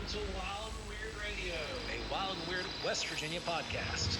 to Wild and Weird Radio, a Wild and Weird West Virginia podcast.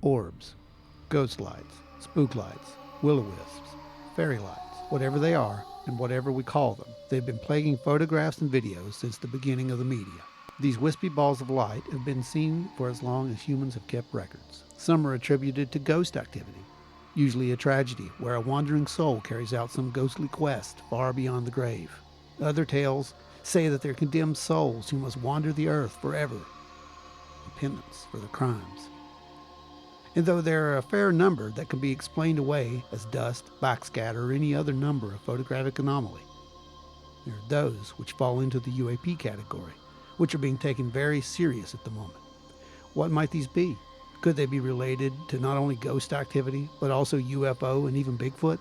Orbs, ghost lights, spook lights, will-o-wisps, fairy lights, whatever they are, and whatever we call them, they've been plaguing photographs and videos since the beginning of the media. These wispy balls of light have been seen for as long as humans have kept records. Some are attributed to ghost activity, usually a tragedy where a wandering soul carries out some ghostly quest far beyond the grave. Other tales say that they're condemned souls who must wander the earth forever in penance for their crimes. And though there are a fair number that can be explained away as dust, backscatter, or any other number of photographic anomaly, there are those which fall into the UAP category, which are being taken very serious at the moment. What might these be? Could they be related to not only ghost activity, but also UFO and even Bigfoot?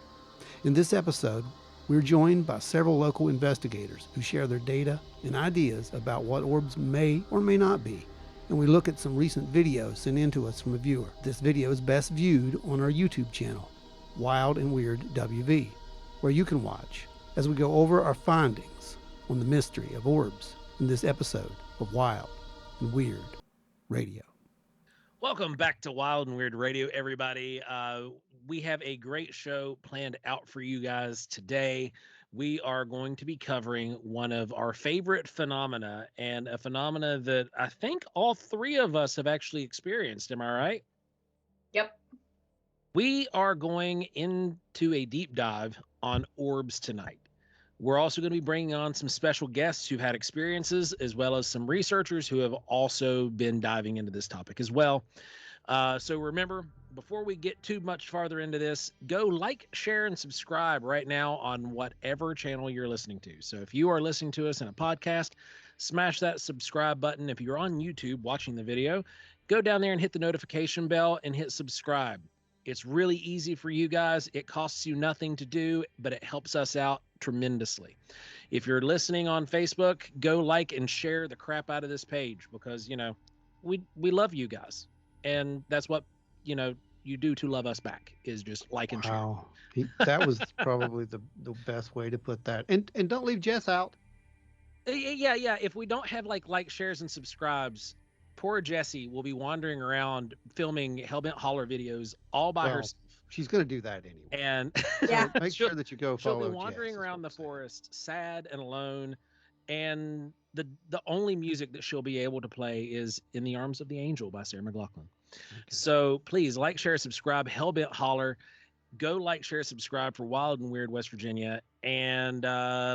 In this episode, we're joined by several local investigators who share their data and ideas about what orbs may or may not be. And we look at some recent videos sent in to us from a viewer. This video is best viewed on our YouTube channel, Wild and Weird WV, where you can watch as we go over our findings on the mystery of orbs in this episode of Wild and Weird Radio. Welcome back to Wild and Weird Radio, everybody. We have a great show planned out for you guys today. We are going to be covering one of our favorite phenomena, and a phenomena that I think all three of us have actually experienced. Am I right? Yep. We are going into a deep dive on orbs tonight. We're also going to be bringing on some special guests who've had experiences, as well as some researchers who have also been diving into this topic as well. So remember, before we get too much farther into this, go like, share, and subscribe right now on whatever channel you're listening to. So if you are listening to us in a podcast, smash that subscribe button. If you're on YouTube watching the video, go down there and hit the notification bell and hit subscribe. It's really easy for you guys. It costs you nothing to do, but it helps us out tremendously. If you're listening on Facebook, go like and share the crap out of this page, because, you know, we love you guys. And that's what, you know, you do to love us back, is just like and share. Wow. That was probably the best way to put that. And don't leave Jess out. Yeah. If we don't have like, shares, and subscribes, poor Jessie will be wandering around filming Hellbent Holler videos all by herself. She's going to do that anyway. And Yeah. Make sure that you go follow She'll be wandering Jess, around the forest, sad and alone. And the only music that she'll be able to play is In the Arms of the Angel by Sarah McLachlan. Okay. So please like, share, subscribe, Hellbent Holler. Go like, share, subscribe for Wild and Weird West Virginia. And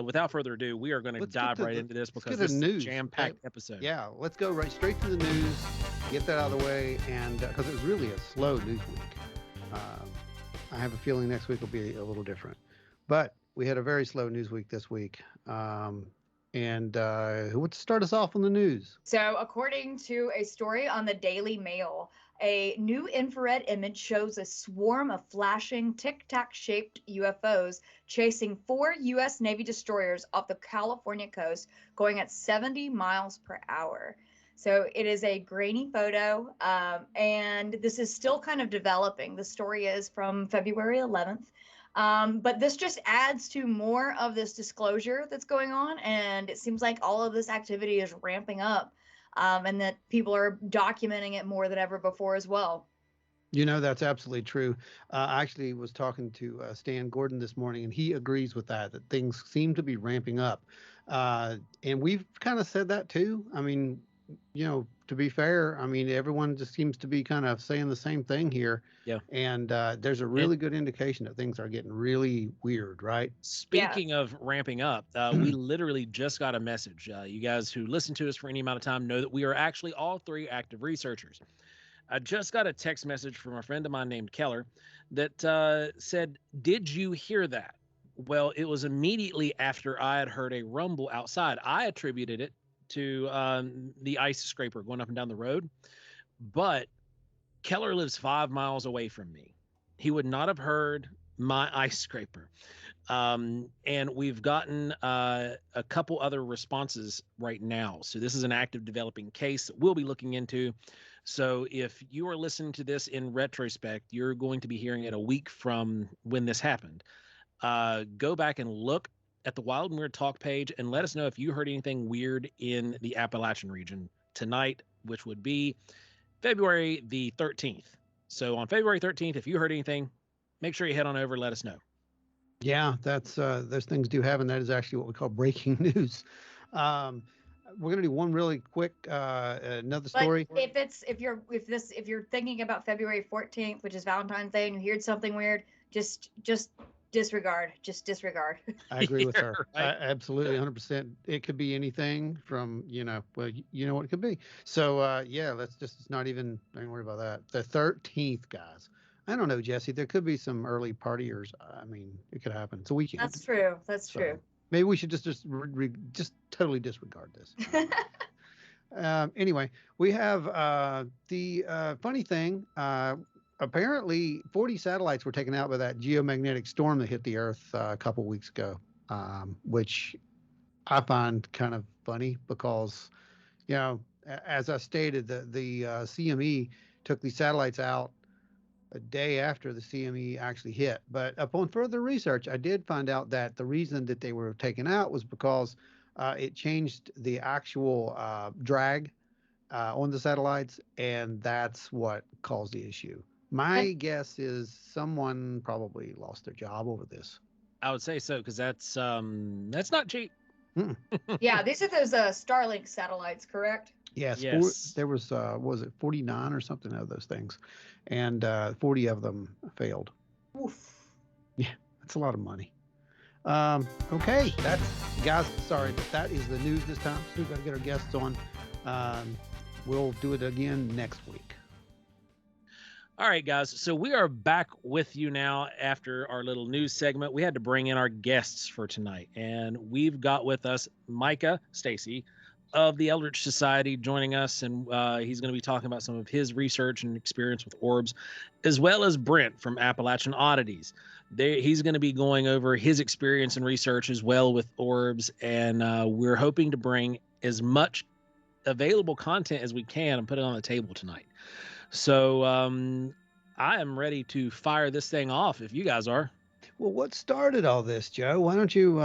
without further ado, we are going to dive right into this, because this is a jam-packed episode. Yeah, let's go right straight to the news, get that out of the way, and because it was really a slow news week. I have a feeling next week will be a little different. But we had a very slow news week this week. And who wants to start us off on the news? So according to a story on the Daily Mail, a new infrared image shows a swarm of flashing tic-tac shaped UFOs chasing 4 U.S. Navy destroyers off the California coast, going at 70 miles per hour. So it is a grainy photo, and this is still kind of developing. The story is from February 11th. But this just adds to more of this disclosure that's going on. And it seems like all of this activity is ramping up, and that people are documenting it more than ever before as well. You know, that's absolutely true. I actually was talking to Stan Gordon this morning, and he agrees with that things seem to be ramping up. And we've kind of said that too. I mean, to be fair, I mean, everyone just seems to be kind of saying the same thing here. Yeah. And there's a And really good indication that things are getting really weird, right? Yeah. speaking of ramping up, we literally just got a message. You guys who listen to us for any amount of time know that we are actually all three active researchers. I just got a text message from a friend of mine named Keller that said, "Did you hear that?" Well, it was immediately after I had heard a rumble outside. I attributed it to the ice scraper going up and down the road, but Keller lives 5 miles away from me. He would not have heard my ice scraper. And we've gotten a couple other responses right now. So this is an active developing case that we'll be looking into. So if you are listening to this in retrospect, you're going to be hearing it a week from when this happened. Go back and look at the Wild and Weird Talk page and let us know if you heard anything weird in the Appalachian region tonight, which would be February the 13th. So on February 13th, if you heard anything, make sure you head on over and let us know. Yeah, that's those things do happen. That is actually what we call breaking news. Um, we're gonna do one really quick another But story. if you're thinking about February 14th, which is Valentine's Day, and you heard something weird, just disregard. Just disregard. I agree with her. Right. Absolutely, 100%. It could be anything from, well, you know what it could be. So, yeah, let's not even don't worry about that. The 13th, guys. I don't know, Jesse. There could be some early partiers. I mean, it could happen. It's a weekend. That's true. That's So true. maybe we should just totally disregard this. Anyway, we have the funny thing. Apparently, 40 satellites were taken out by that geomagnetic storm that hit the Earth a couple weeks ago, which I find kind of funny because, as I stated, the CME took these satellites out a day after the CME actually hit. But upon further research, I did find out that the reason that they were taken out was because it changed the actual drag on the satellites, and that's what caused the issue. My guess is someone probably lost their job over this. I would say so because that's not cheap. Yeah, these are those Starlink satellites, correct? Yes, Yes. there was it 49 or something of those things, and 40 of them failed. Oof. Yeah, that's a lot of money. Okay, that's guys. Sorry, that is the news this time. So we've got to get our guests on. We'll do it again next week. All right, guys. So we are back with you now after our little news segment. We had to bring in our guests for tonight, and we've got with us Micah Stacy of the Eldritch Society joining us, and he's going to be talking about some of his research and experience with orbs, as well as Brent from Appalachian Oddities. He's going to be going over his experience and research as well with orbs, and we're hoping to bring as much available content as we can and put it on the table tonight. So I am ready to fire this thing off if you guys are. Well, what started all this, Joe? Why don't you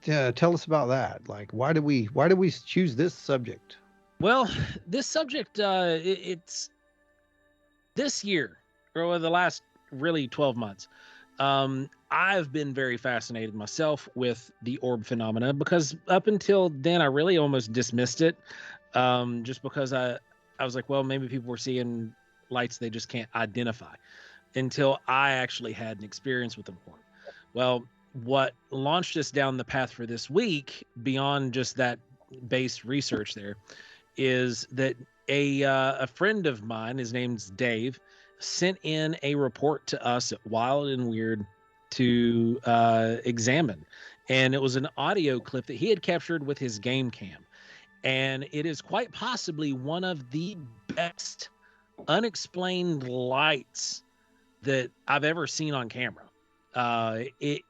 tell us about that? Like, why do we choose this subject? Well, this subject, it's this year or the last really 12 months. I've been very fascinated myself with the orb phenomena because up until then I really almost dismissed it, just because I was like, well, maybe people were seeing lights they just can't identify, until I actually had an experience with an orb. Well, what launched us down the path for this week, beyond just that base research there, is that a friend of mine, his name's Dave, sent in a report to us at Wild and Weird to examine. And it was an audio clip that he had captured with his game cam. And it is quite possibly one of the best unexplained lights that I've ever seen on camera. It's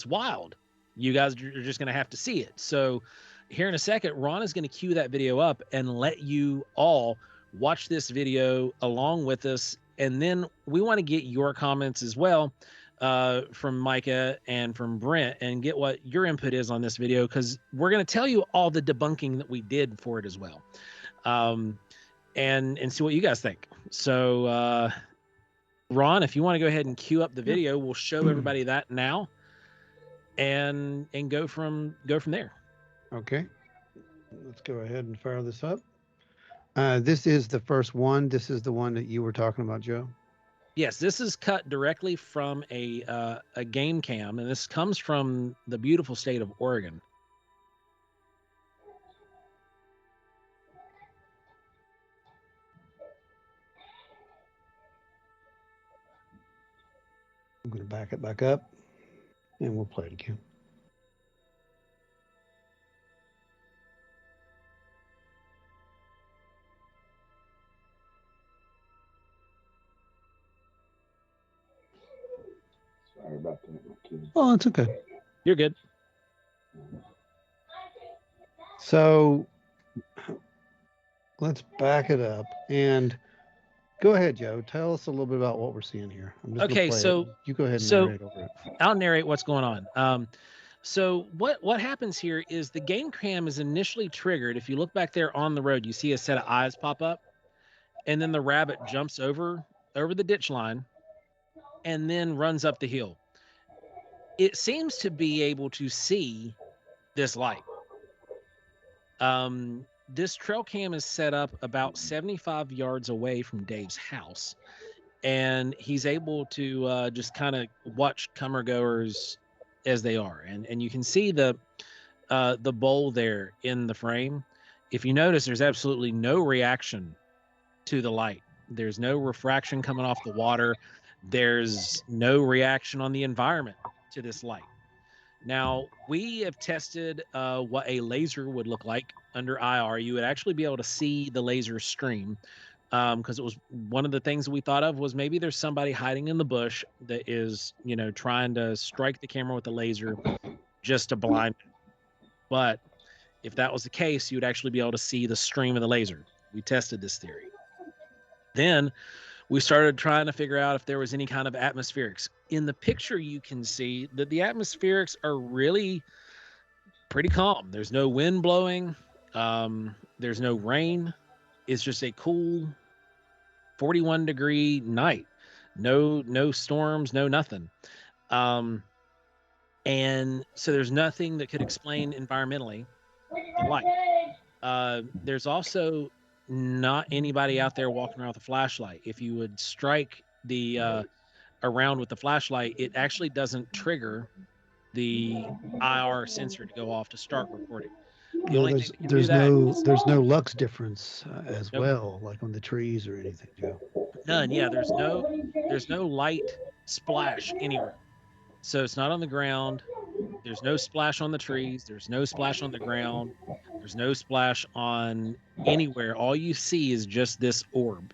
wild. You guys are just going to have to see it. So here in a second, Ron is going to cue that video up and let you all watch this video along with us. And then we want to get your comments as well from Micah and from Brent, and get what your input is on this video, because we're going to tell you all the debunking that we did for it as well, and see what you guys think. So Ron, if you want to go ahead and cue up the video, we'll show everybody that now, and go from there. Okay. Let's go ahead and fire this up. This is the first one. This is the one that you were talking about, Joe. Yes, this is cut directly from a game cam, and this comes from the beautiful state of Oregon. I'm going to back it back up, and we'll play it again. Sorry about that, my kids. Oh, it's okay. You're good. So let's back it up and go ahead, Joe. Tell us a little bit about what we're seeing here. I'm just going Okay, to play so it. You go ahead and so narrate over it. I'll narrate what's going on. So what happens here is the game cam is initially triggered. If you look back there on the road, you see a set of eyes pop up, and then the rabbit jumps over the ditch line, and then runs up the hill. It seems to be able to see this light. This trail cam is set up about 75 yards away from Dave's house, and he's able to just kind of watch comer goers as they are, and you can see the bowl there in the frame. If you notice, there's absolutely no reaction to the light. There's no refraction coming off the water. There's no reaction on the environment to this light. Now, we have tested what a laser would look like under IR. You would actually be able to see the laser stream, because it was one of the things we thought of was maybe there's somebody hiding in the bush that is, trying to strike the camera with a laser just to blind it. But if that was the case, you'd actually be able to see the stream of the laser. We tested this theory. Then we started trying to figure out if there was any kind of atmospherics. In the picture, you can see that the atmospherics are really pretty calm. There's no wind blowing. There's no rain. It's just a cool 41-degree night. No storms, no nothing. And so there's nothing that could explain environmentally the light. There's also not anybody out there walking around with a flashlight. If you would strike the around with the flashlight, it actually doesn't trigger the IR sensor to go off to start recording. The No, only thing that can do that there's no lux difference as Nope. well, like on the trees or anything, Joe. None. Yeah, there's no light splash anywhere. So it's not on the ground. There's no splash on the trees. There's no splash on the ground. There's no splash on anywhere. All you see is just this orb.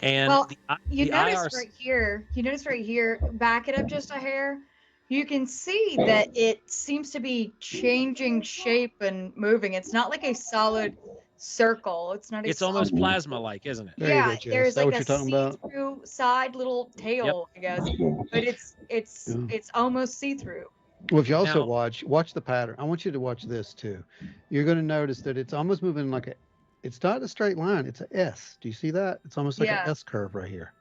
And Well, the you the notice IR right here, back it up just a hair. You can see that it seems to be changing shape and moving. It's not like a solid circle. It's not a it's almost solid. plasma-like, isn't it? There you Yeah, go, Joe. Is there's that like what a you're talking about? see-through side little Yep. tail, I guess, but it's Yeah. almost see-through. Well, if you also Now, watch the pattern, I want you to watch this too. You're going to notice that it's almost moving like it's not a straight line. It's a S. Do you see that? It's almost like an Yeah. S curve right here.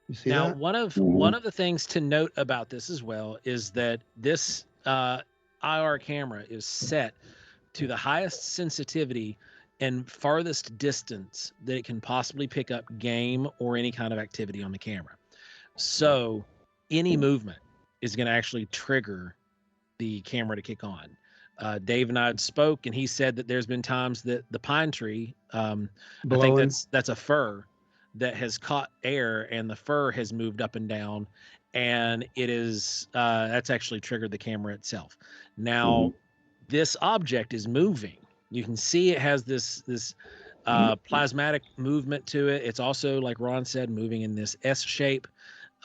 You see now that? one of the things to note about this as well is that this IR camera is set to the highest sensitivity and farthest distance that it can possibly pick up game or any kind of activity on the camera. So any movement is going to actually trigger the camera to kick on. Dave and I had spoke, and he said that there's been times that the pine tree, I think Blowing. that's a fir that has caught air, and the fir has moved up and down, and it is that's actually triggered the camera itself. Now, this object is moving. You can see it has this plasmatic movement to it. It's also, like Ron said, moving in this S shape.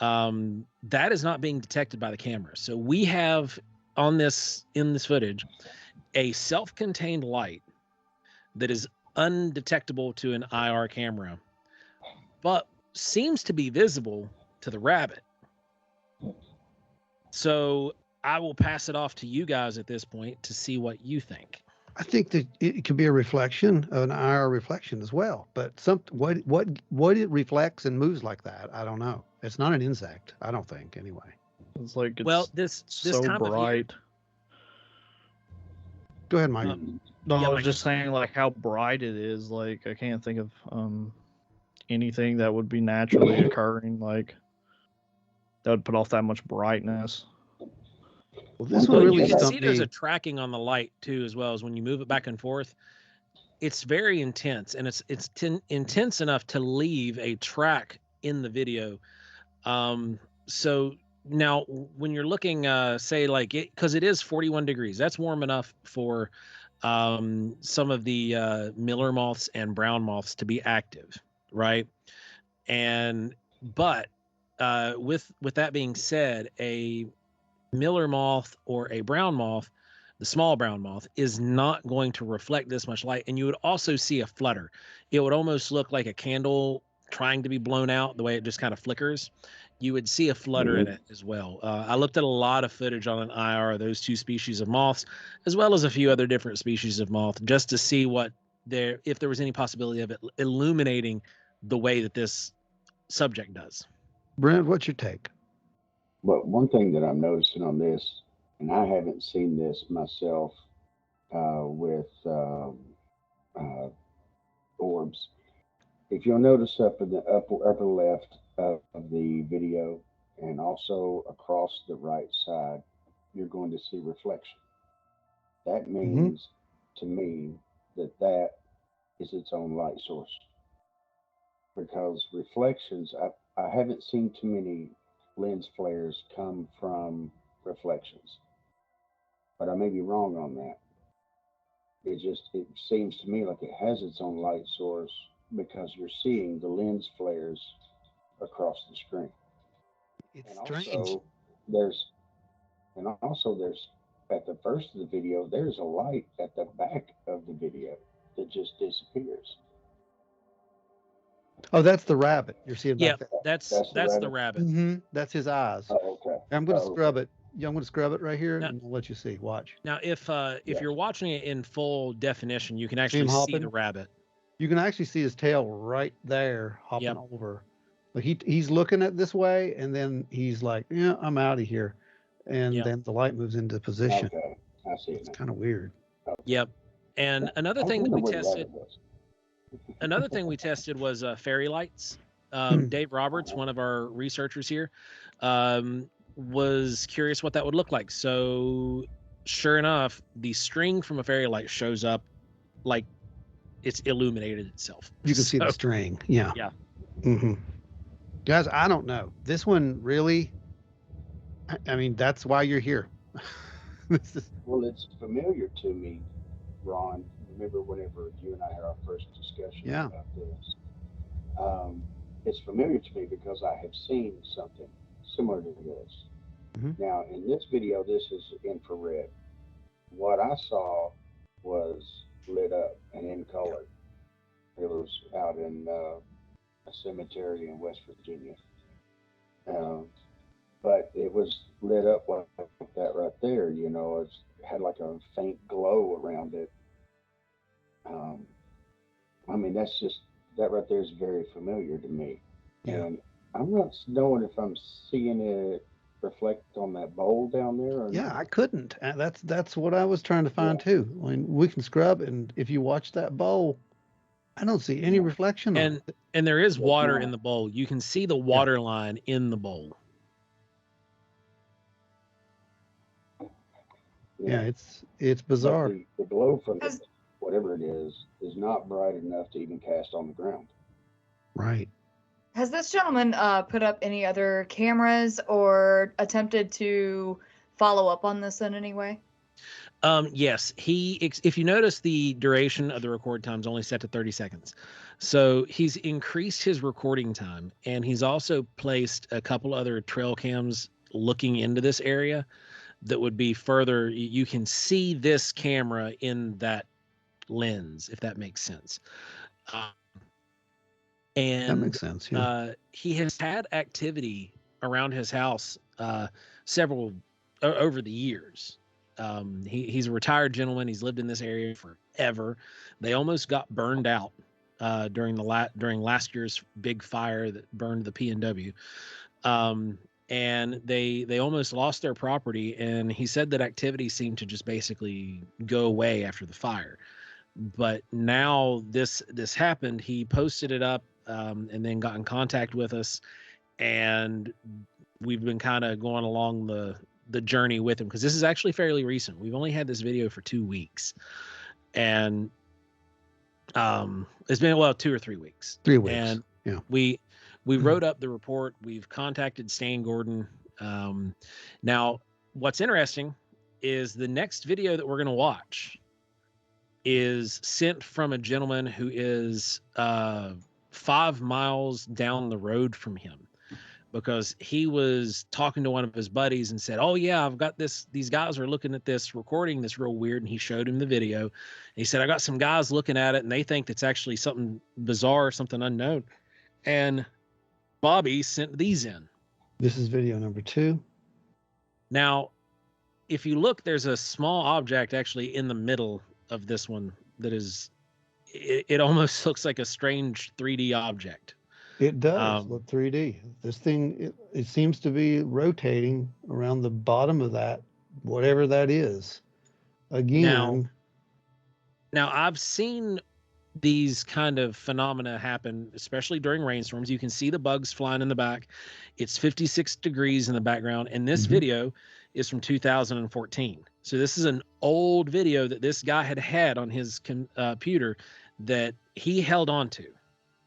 That is not being detected by the camera. So we have in this footage a self-contained light that is undetectable to an IR camera, but seems to be visible to the rabbit. So I will pass it off to you guys at this point to see what you think. I think that it could be a reflection, an IR reflection as well. But what it reflects and moves like that, I don't know. It's not an insect, I don't think, anyway. It's like it's Well, this so time of year, bright. Go ahead, Mike. No, Yeah, I was Mike. just saying like how bright it is. Like I can't think of anything that would be naturally occurring like that would put off that much brightness. Well, this One one thing really You can see stumped there's a me. tracking on the light too, as well as when you move it back and forth. It's very intense, and it's intense enough to leave a track in the video. So now when you're looking, say like it, because it is 41 degrees, that's warm enough for some of the Miller moths and brown moths to be active, right? And but with that being said, a Miller moth or a brown moth, the small brown moth, is not going to reflect this much light. And you would also see a flutter. It would almost look like a candle trying to be blown out, the way it just kind of flickers. You would see a flutter in it as well. I looked at a lot of footage on an IR of those two species of moths, as well as a few other different species of moth, just to see if there was any possibility of it illuminating the way that this subject does. Brent, what's your take? But one thing that I'm noticing on this, and I haven't seen this myself with orbs. If you'll notice up in the upper left of the video, and also across the right side, you're going to see reflection. That means to me that that is its own light source, because reflections, I haven't seen too many lens flares come from reflections, but I may be wrong on that. It seems to me like it has its own light source because you're seeing the lens flares across the screen. It's And strange. there's there's at the first of the video, there's a light at the back of the video that just disappears. Oh, that's the rabbit. You're seeing Yeah, back there. that's the the rabbit. rabbit. Mm-hmm. That's his eyes. Oh, okay. I'm going to Oh, scrub it. Yeah, I'm going to scrub it right here, Now- and I'll let you see. Watch. Now, if Yes. you're watching it in full definition, you can him actually see hopping? the rabbit. You can actually see his tail right there hopping Yep. over. Like he's looking at this way, and then he's like, "Yeah, I'm out of here," and Yep. then the light moves into position. Okay, I see it It's now. kind of weird. Yep. And another I was thing that we wondering where the tested, rabbit was. another thing we tested was fairy lights. Dave Roberts, one of our researchers here, was curious what that would look like. So, sure enough, the string from a fairy light shows up like it's illuminated itself. You can see the So, string. Yeah. Yeah. Mm-hmm. Guys, I don't know. This one really. I mean, that's why you're here. This is, Well, it's familiar to me, Ron. Remember whenever you and I had our first discussion Yeah. about this? It's familiar to me because I have seen something similar to this. Mhm. Now, in this video, this is infrared. What I saw was lit up and in color. It was out in a cemetery in West Virginia. But it was lit up like that right there. You know, it had like a faint glow around it. I mean, that right there is very familiar to me. Yeah. And I'm not knowing if I'm seeing it reflect on that bowl down there or yeah, not. I couldn't. That's what I was trying to find too. I mean, we can scrub, and if you watch that bowl, I don't see any reflection on it. and there is water not. in the bowl. You can see the water line in the bowl. Yeah, it's But bizarre. the glow from Has- whatever it is not bright enough to even cast on the ground. Right. Has this gentleman put up any other cameras or attempted to follow up on this in any way? Yes, if you notice, the duration of the record time is only set to 30 seconds. So he's increased his recording time, and he's also placed a couple other trail cams looking into this area that would be further. You can see this camera in that lens, if that makes sense. And That makes sense. Yeah. he has had activity around his house several over the years. He's a retired gentleman. He's lived in this area forever. They almost got burned out during last year's big fire that burned the P&W. And they almost lost their property. And he said that activity seemed to just basically go away after the fire. But now this happened. He posted it up, and then got in contact with us, and we've been kind of going along the journey with him, because this is actually fairly recent. We've only had this video for 2 weeks, and it's been 2 or 3 weeks. 3 weeks. And yeah. we wrote up the report. We've contacted Stan Gordon. Now, what's interesting is the next video that we're going to watch is sent from a gentleman who is 5 miles down the road from him, because he was talking to one of his buddies and said, "Oh yeah, I've got this. These guys are looking at this recording that's real weird." And he showed him the video. And he said, "I got some guys looking at it, and they think it's actually something bizarre, something unknown." And Bobby sent these in. This is video number 2. Now, if you look, there's a small object actually in the middle of this one that is, it almost looks like a strange 3D object. It does look 3D. This thing, it seems to be rotating around the bottom of that, whatever that is. Again. Now I've seen these kind of phenomena happen, especially during rainstorms. You can see the bugs flying in the back. It's 56 degrees in the background. And this video is from 2014. So this is an old video that this guy had on his computer that he held on to.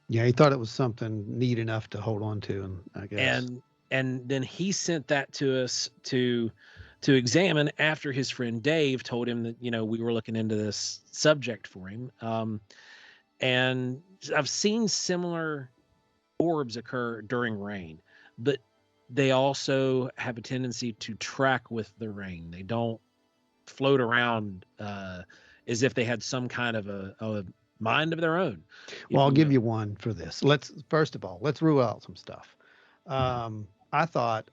Yeah, he thought it was something neat enough to hold on to, and I guess. And then he sent that to us to examine after his friend Dave told him that, we were looking into this subject for him. And I've seen similar orbs occur during rain, but they also have a tendency to track with the rain. They don't float around as if they had some kind of a mind of their own. Well, I'll give you one for this. First of all, let's rule out some stuff. I thought,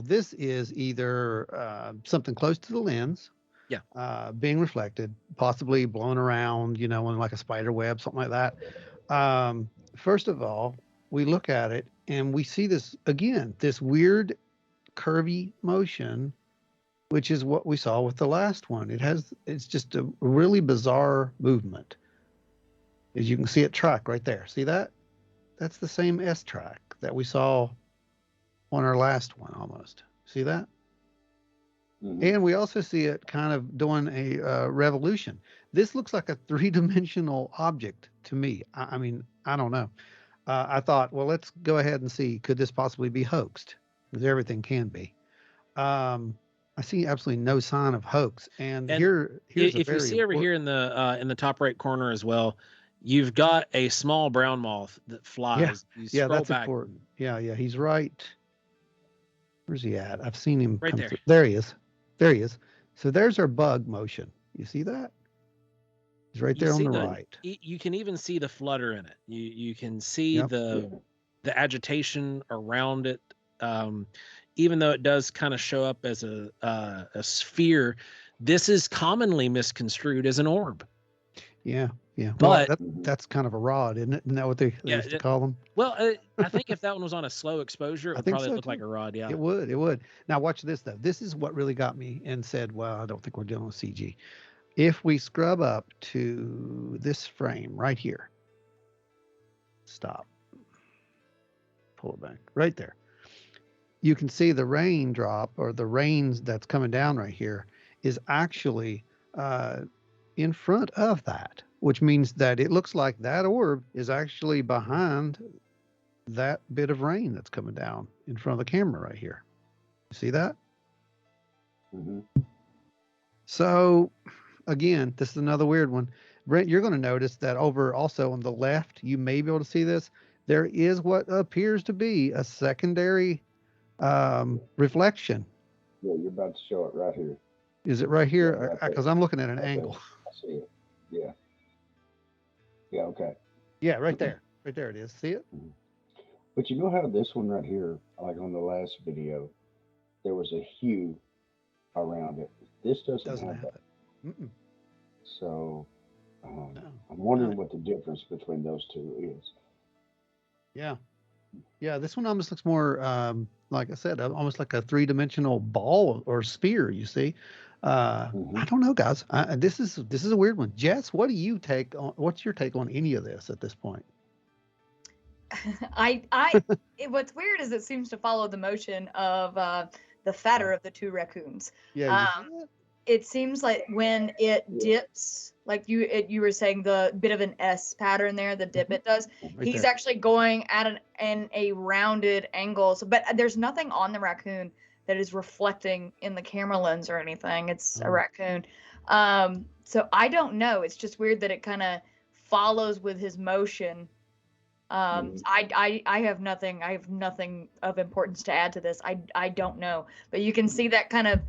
this is either something close to the lens, being reflected, possibly blown around, in like a spider web, something like that. First of all, we look at it and we see this weird curvy motion, which is what we saw with the last one. It's just a really bizarre movement. As you can see it track right there. See that? That's the same S track that we saw on our last one almost. See that? Mm-hmm. And we also see it kind of doing a revolution. This looks like a 3-dimensional object to me. I mean, I don't know. I thought, well, let's go ahead and see, could this possibly be hoaxed? Because everything can be. I see absolutely no sign of hoax. And here's if you see over here in the top right corner as well, you've got a small brown moth that flies. Yeah, that's important. Yeah, he's right. Where's he at? I've seen him right there. Through. There he is. So there's our bug motion. You see that? He's right there on the right. You can even see the flutter in it. You can see the agitation around it. Even though it does kind of show up as a sphere, this is commonly misconstrued as an orb. Yeah. But well, that's kind of a rod, isn't it? Isn't that what they used to call them? Well, I think if that one was on a slow exposure, it would probably look like a rod. Yeah, it would. Now watch this though. This is what really got me and said, well, I don't think we're dealing with CG. If we scrub up to this frame right here, stop, pull it back right there. You can see the raindrop, or the rains that's coming down right here, is actually in front of that, which means that it looks like that orb is actually behind that bit of rain that's coming down in front of the camera right here. You see that? Mm-hmm. So again, this is another weird one. Brent, you're going to notice that over also on the left, you may be able to see this. There is what appears to be a secondary reflection. Yeah, you're about to show it right here. Is it right here? Because I'm looking at an angle. I see it. Yeah. Yeah, okay. Yeah, right there. Right there it is. See it? Mm-hmm. But you know how this one right here, like on the last video, there was a hue around it. This doesn't have that. Mm-mm. So I'm wondering what the difference between those two is. Yeah. Yeah, this one almost looks more, like I said, almost like a three-dimensional ball or sphere. You see, I don't know, guys. This is a weird one. Jess, what do you take on? What's your take on any of this at this point? What's weird is it seems to follow the motion of the fatter of the two raccoons. Yeah, you see Um, that? it seems like when it dips, like you were saying, the bit of an S pattern there, the dip it does. Right He's there. actually going at a rounded angle. So, but there's nothing on the raccoon that is reflecting in the camera lens or anything. It's a Oh. raccoon. So I don't know. It's just weird that it kind of follows with his motion. I have nothing. I have nothing of importance to add to this. I don't know, but you can see that kind of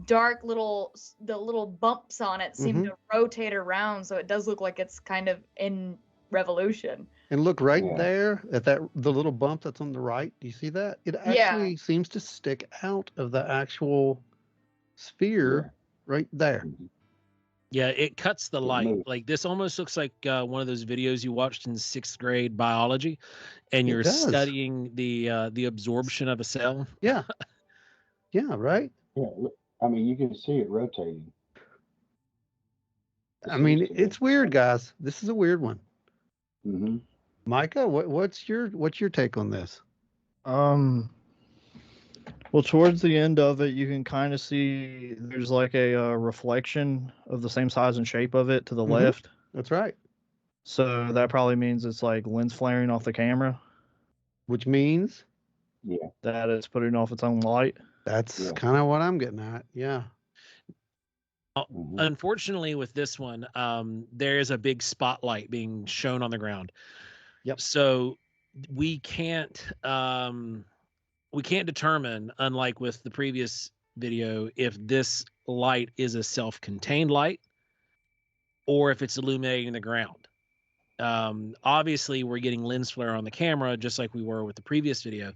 dark the little bumps on it seem to rotate around, so it does look like it's kind of in revolution. And look right Yeah. there at the little bump that's on the right. Do you see that? It Yeah. actually seems to stick out of the actual sphere right there. Yeah, it cuts the light. moves. Like this almost looks like one of those videos you watched in 6th grade biology, and It you're does. studying the absorption of a cell. Yeah. Yeah, right? Yeah, I mean, you can see it rotating. It I mean, seems to be. it's weird, guys. This is a weird one. Mhm. Micah, what's your take on this? Well, towards the end of it, you can kind of see there's like a reflection of the same size and shape of it to the left. That's right. So that probably means it's like lens flaring off the camera, Which means Yeah. that it's putting off its own light. that's kind of what I'm getting at. Yeah. Mhm. Unfortunately, with this one, there is a big spotlight being shown on the ground. Yep. So we can't determine, unlike with the previous video, if this light is a self-contained light or if it's illuminating the ground. Obviously, we're getting lens flare on the camera, just like we were with the previous video,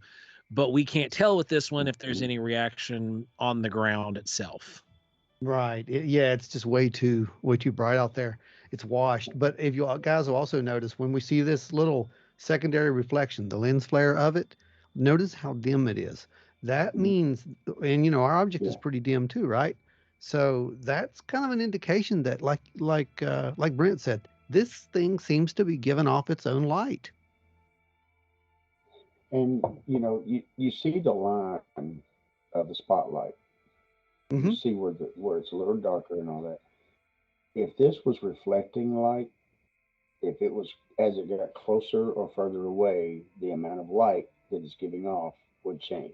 but we can't tell with this one if there's any reaction on the ground itself. Right. Yeah, it's just way too bright out there. It's washed. But if you guys will also notice when we see this little secondary reflection, the lens flare of it, notice how dim it is. That means, and our object is pretty dim too, right? So that's kind of an indication that, like Brent said, this thing seems to be giving off its own light. And you see the line of the spotlight. You see where it's a little darker and all that. If this was reflecting light, if it was as it got closer or further away, the amount of light that it's giving off would change.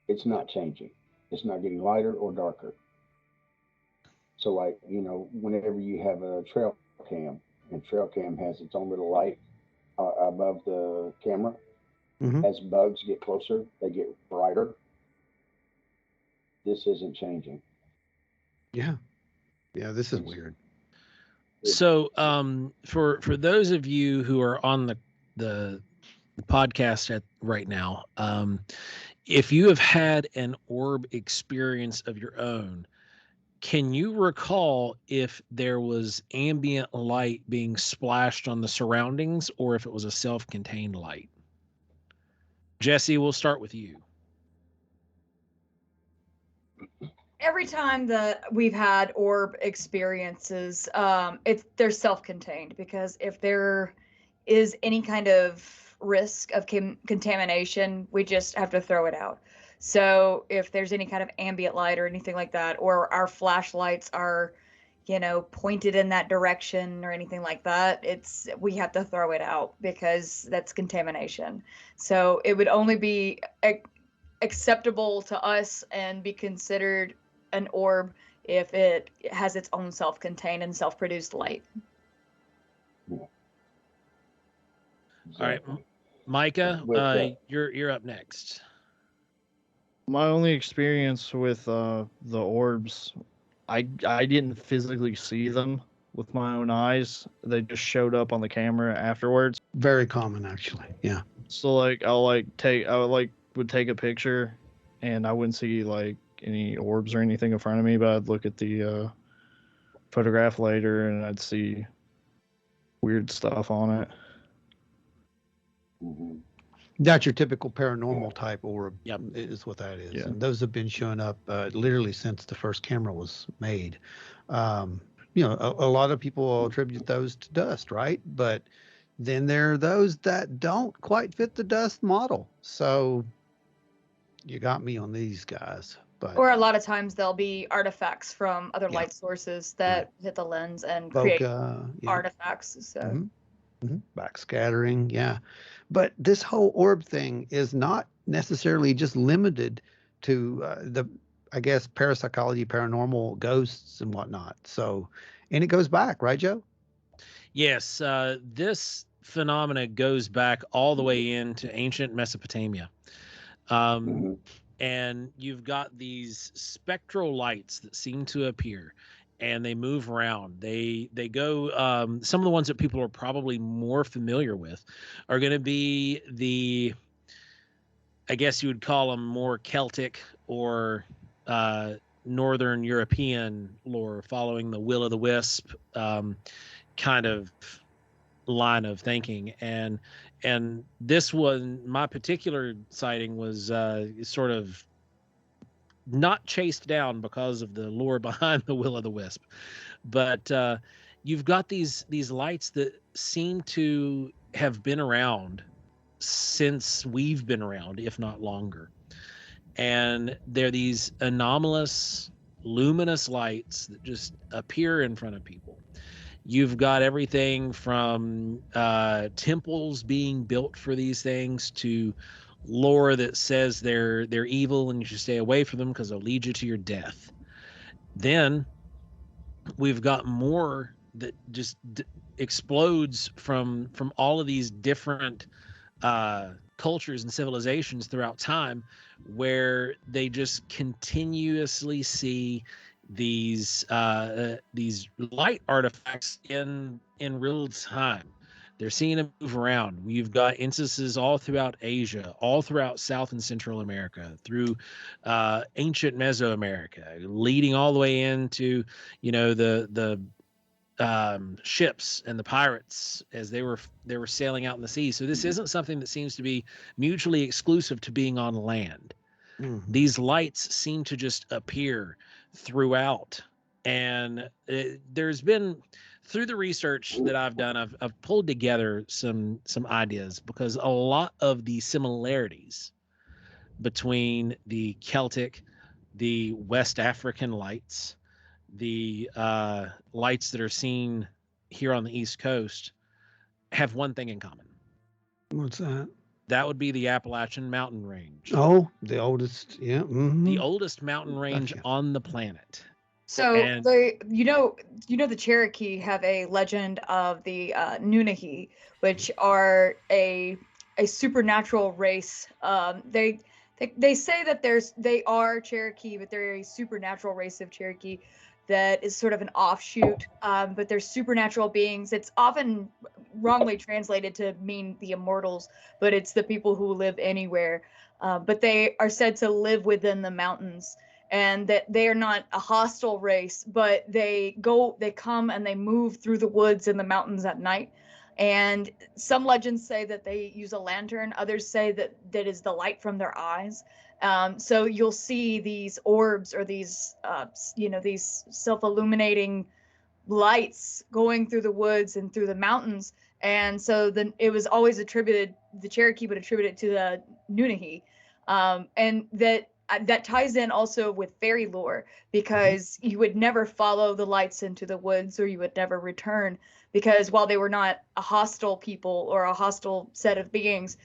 It's not changing. It's not getting lighter or darker. So, like, whenever you have a trail cam, and trail cam has its own little light above the camera, as bugs get closer, they get brighter. This isn't changing. Yeah. Yeah, this is weird. So, for those of you who are on the podcast right now, if you have had an orb experience of your own, can you recall if there was ambient light being splashed on the surroundings or if it was a self-contained light? Jesse, we'll start with you. Every time that we've had orb experiences, they're self-contained, because if there is any kind of risk of contamination, we just have to throw it out. So if there's any kind of ambient light or anything like that, or our flashlights are, pointed in that direction or anything like that, we have to throw it out because that's contamination. So it would only be acceptable to us and be considered an orb if it has its own self-contained and self-produced light. Yeah. All right, Micah, you're up next. My only experience with the orbs, I didn't physically see them with my own eyes. They just showed up on the camera afterwards. Very common, actually. Yeah. So like I would take a picture, and I wouldn't see like any orbs or anything in front of me, but I'd look at the photograph later and I'd see weird stuff on it. That's your typical paranormal type orb. Yep. Is what that is. Yeah. And those have been showing up literally since the first camera was made. You know, a lot of people attribute those to dust, right? But then there are those that don't quite fit the dust model. So you got me on these guys. But Or a lot of times there'll be artifacts from other Yeah. light sources that hit the lens and bokeh, create yeah. artifacts. So Backscattering, yeah. But this whole orb thing is not necessarily just limited to I guess, parapsychology, paranormal, ghosts, and whatnot. So, and it goes back, right, Joe? Yes, this phenomena goes back all the way into ancient Mesopotamia. Mhm. And you've got these spectral lights that seem to appear and they move around. They go some of the ones that people are probably more familiar with are going to be the, I guess you would call them more Celtic or Northern European lore, following the will o' the wisp kind of line of thinking. And this one, my particular sighting was sort of not chased down because of the lore behind the will o' the wisp, but you've got these lights that seem to have been around since we've been around, if not longer. And they're these anomalous, luminous lights that just appear in front of people. You've got everything from temples being built for these things to lore that says they're evil and you should stay away from them because they'll lead you to your death. Then we've got more that just explodes from all of these different cultures and civilizations throughout time, where they just continuously see these light artifacts in real time. They're seeing them move around. We've got instances all throughout Asia, all throughout South and Central America, through ancient Mesoamerica, leading all the way into, you know, the ships and the pirates as they were sailing out in the sea. So this isn't something that seems to be mutually exclusive to being on land. These lights seem to just appear throughout, and there's been, through the research that I've done, I've pulled together some ideas, because a lot of the similarities between the Celtic, the West African lights, the lights that are seen here on the East Coast have one thing in common. What's that? That would be the Appalachian Mountain Range. Oh, the oldest, yeah. The oldest mountain range on the planet. So And you know the Cherokee have a legend of the Nunahi, which are a supernatural race. They say that they are Cherokee, but they're a supernatural race of Cherokee that is sort of an offshoot. But they're supernatural beings. It's often wrongly translated to mean the immortals, but it's the people who live anywhere. But they are said to live within the mountains, and that they are not a hostile race, but they come and they move through the woods and the mountains at night. And some legends say that they use a lantern. Others say that is the light from their eyes. So you'll see these orbs, or these, these self-illuminating lights going through the woods and through the mountains. And so then it was always attributed, the Cherokee would attribute it to the Nunahi. And that ties in also with fairy lore, because you would never follow the lights into the woods, or you would never return, because while they were not a hostile people or a hostile set of beings,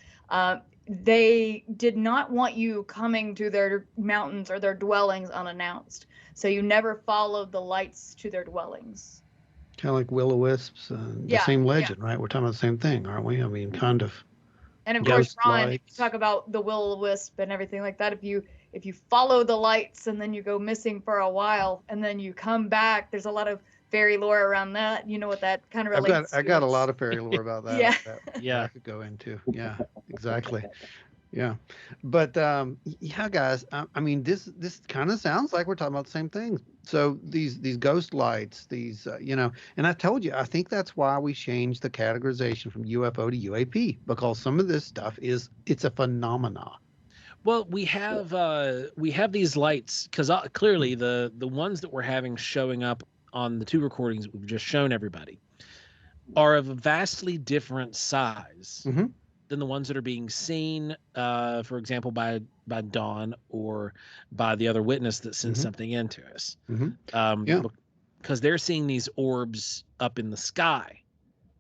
they did not want you coming to their mountains or their dwellings unannounced. So you never followed the lights to their dwellings. Kind of like will-o-wisps, the same legend, right? We're talking about the same thing, aren't we? I mean, kind of. And of course, Ron, if you lights. talk about the will-o-wisp and everything like that, if you follow the lights and then you go missing for a while and then you come back, there's a lot of fairy lore around that. You know what that kind of relates to. I got a lot of fairy lore about that. Yeah. that I could go into. Yeah, exactly. Yeah. But yeah, guys, I mean, this kind of sounds like we're talking about the same thing. So these ghost lights, these and I told you, I think that's why we changed the categorization from UFO to UAP, because some of this stuff it's a phenomena. Well, we have these lights because clearly the ones that we're having showing up on the two recordings that we've just shown everybody are of a vastly different size Mm-hmm. than the ones that are being seen, for example, by Dawn or by the other witness that sent Mm-hmm. something into us. Mm-hmm. Yeah. Because they're seeing these orbs up in the sky.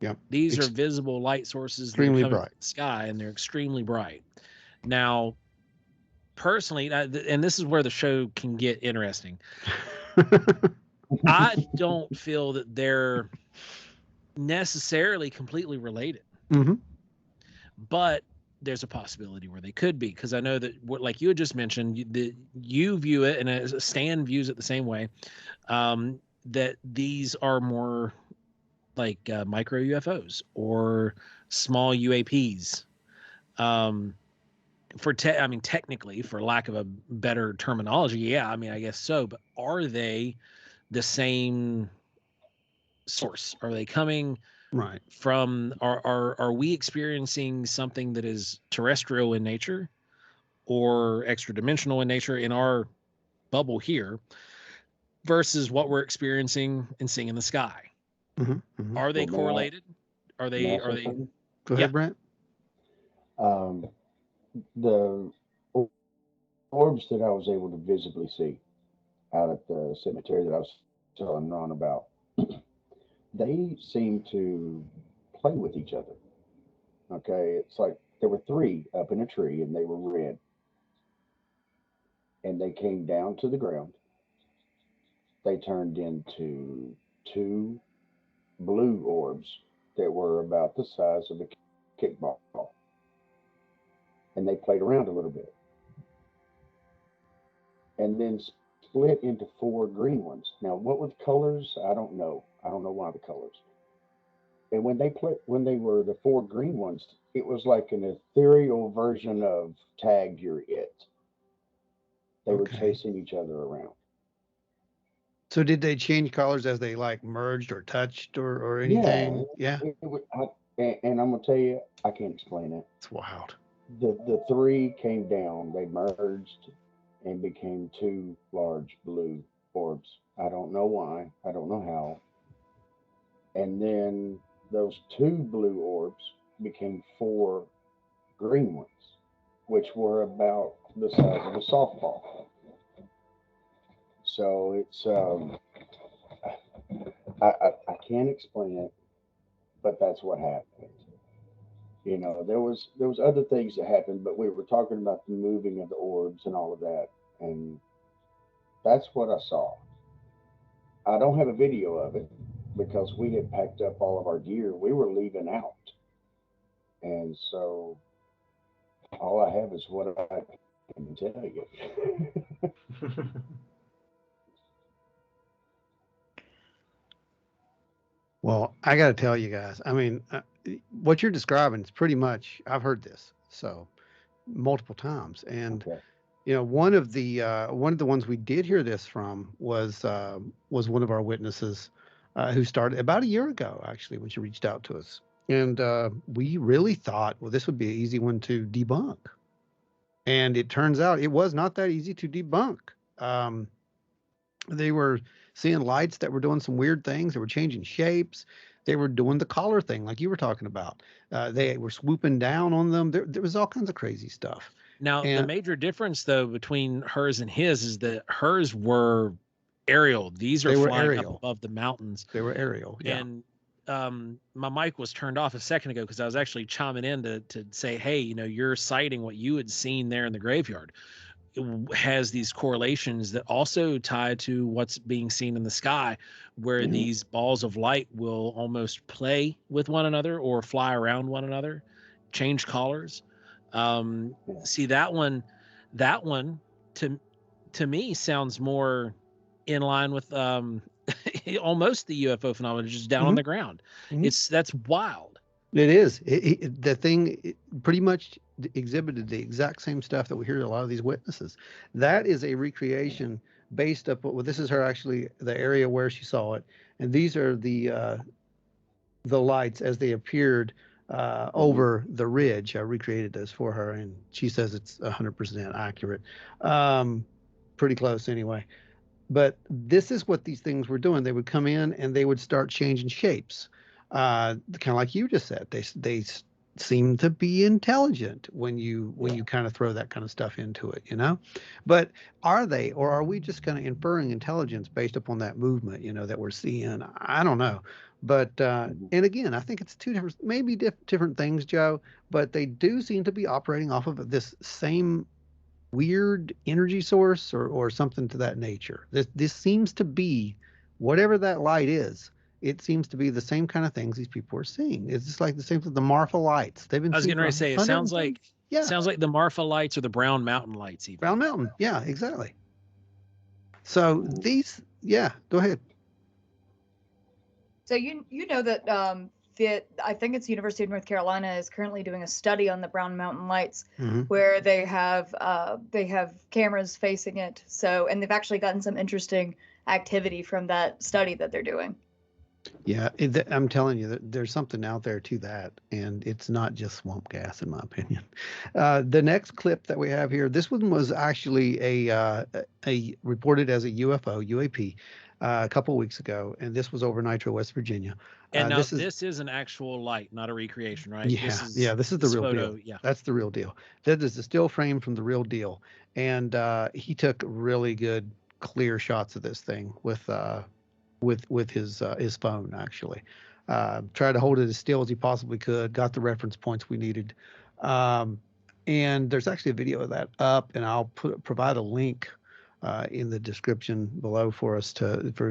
Yeah. These are visible light sources that are Extremely coming bright. from the sky, and they're extremely bright. Now, personally, and this is where the show can get interesting. I don't feel that they're necessarily completely related, Mm-hmm. but there's a possibility where they could be, because I know that like you had just mentioned, you view it, and Stan views it the same way, that these are more like micro UFOs or small UAPs. I mean, technically, for lack of a better terminology, yeah, I mean, I guess so. But are they the same source? Are they coming Right. from? Are we experiencing something that is terrestrial in nature or extra dimensional in nature in our bubble here, versus what we're experiencing and seeing in the sky? Mm-hmm. Mm-hmm. Are they Well, correlated? Are may I they? Are say they? something? Go Yeah. ahead, Brent. The orbs that I was able to visibly see out at the cemetery that I was telling Ron about, they seem to play with each other. Okay, it's like there were three up in a tree and they were red, and they came down to the ground. They turned into two blue orbs that were about the size of a kickball, and they played around a little bit, and then split into four green ones. Now, what were the colors? I don't know. I don't know why the colors. And when they were the four green ones, it was like an ethereal version of Tag You're It. They were Okay. chasing each other around. So did they change colors as they like merged or touched or Yeah, anything? Yeah. and I'm gonna tell you, I can't explain it. It's wild. The three came down, they merged, and became two large blue orbs. I don't know why. I don't know how. And then those two blue orbs became four green ones, which were about the size of a softball. So it's I can't explain it, but that's what happened. You know, there was other things that happened, but we were talking about the moving of the orbs and all of that, and that's what I saw. I don't have a video of it because we had packed up all of our gear. We were leaving out, and so all I have is what I can tell you. Well, I got to tell you guys, I mean, what you're describing is pretty much, I've heard this so multiple times. And, Okay. one of the ones we did hear this from was one of our witnesses who started about a year ago, actually, when she reached out to us. And we really thought, well, this would be an easy one to debunk. And it turns out it was not that easy to debunk. Um, they were seeing lights that were doing some weird things. They were changing shapes. They were doing the collar thing, like you were talking about. They were swooping down on them. There was all kinds of crazy stuff. Now, the And major difference, though, between hers and his is that hers were aerial. These are they were flying up aerial. above the mountains. They were aerial. Yeah. And my mic was turned off a second ago because I was actually chiming in to say, hey, you're citing what you had seen there in the graveyard. It has these correlations that also tie to what's being seen in the sky, where these balls of light will almost play with one another or fly around one another, change colors. See that one to me sounds more in line with almost the UFO phenomenon, just down on Mhm. the ground. Mhm. That's wild. It is. The thing pretty much exhibited the exact same stuff that we hear a lot of these witnesses. That is a recreation based up. Well, this is her actually the area where she saw it, and these are the lights as they appeared over the ridge. I recreated those for her, and she says it's 100% accurate. Um, Pretty close anyway. But this is what these things were doing. They would come in and they would start changing shapes, kind of like you just said. They seem to be intelligent when you kind of throw that kind of stuff into it, you know. But are they, or are we just kind of inferring intelligence based upon that movement, you know, that we're seeing? I don't know. But and again, I think it's two different, maybe different things, Joe. But they do seem to be operating off of this same weird energy source or something to that nature. This seems to be whatever that light is. It seems to be the same kind of things these people are seeing. It's just like the same thing. The Marfa lights. They've been I was seen getting for ready to say, it 100 sounds like the Marfa lights or the Brown Mountain lights, even. Brown Mountain. Yeah, exactly. So these, yeah, go ahead. So you know that I think it's University of North Carolina is currently doing a study on the Brown Mountain lights, where they have cameras facing it. So, and they've actually gotten some interesting activity from that study that they're doing. Yeah, I'm telling you, there's something out there to that, and it's not just swamp gas, in my opinion. The next clip that we have here, this one was actually a reported as a UFO UAP a couple of weeks ago, and this was over Nitro, West Virginia. And now this is an actual light, not a recreation, right? Yeah, this is the real photo, deal. Yeah, that's the real deal. That is a still frame from the real deal, and he took really good, clear shots of this thing with his phone actually. Tried to hold it as still as he possibly could. Got the reference points we needed, and there's actually a video of that up, and I'll provide a link in the description below for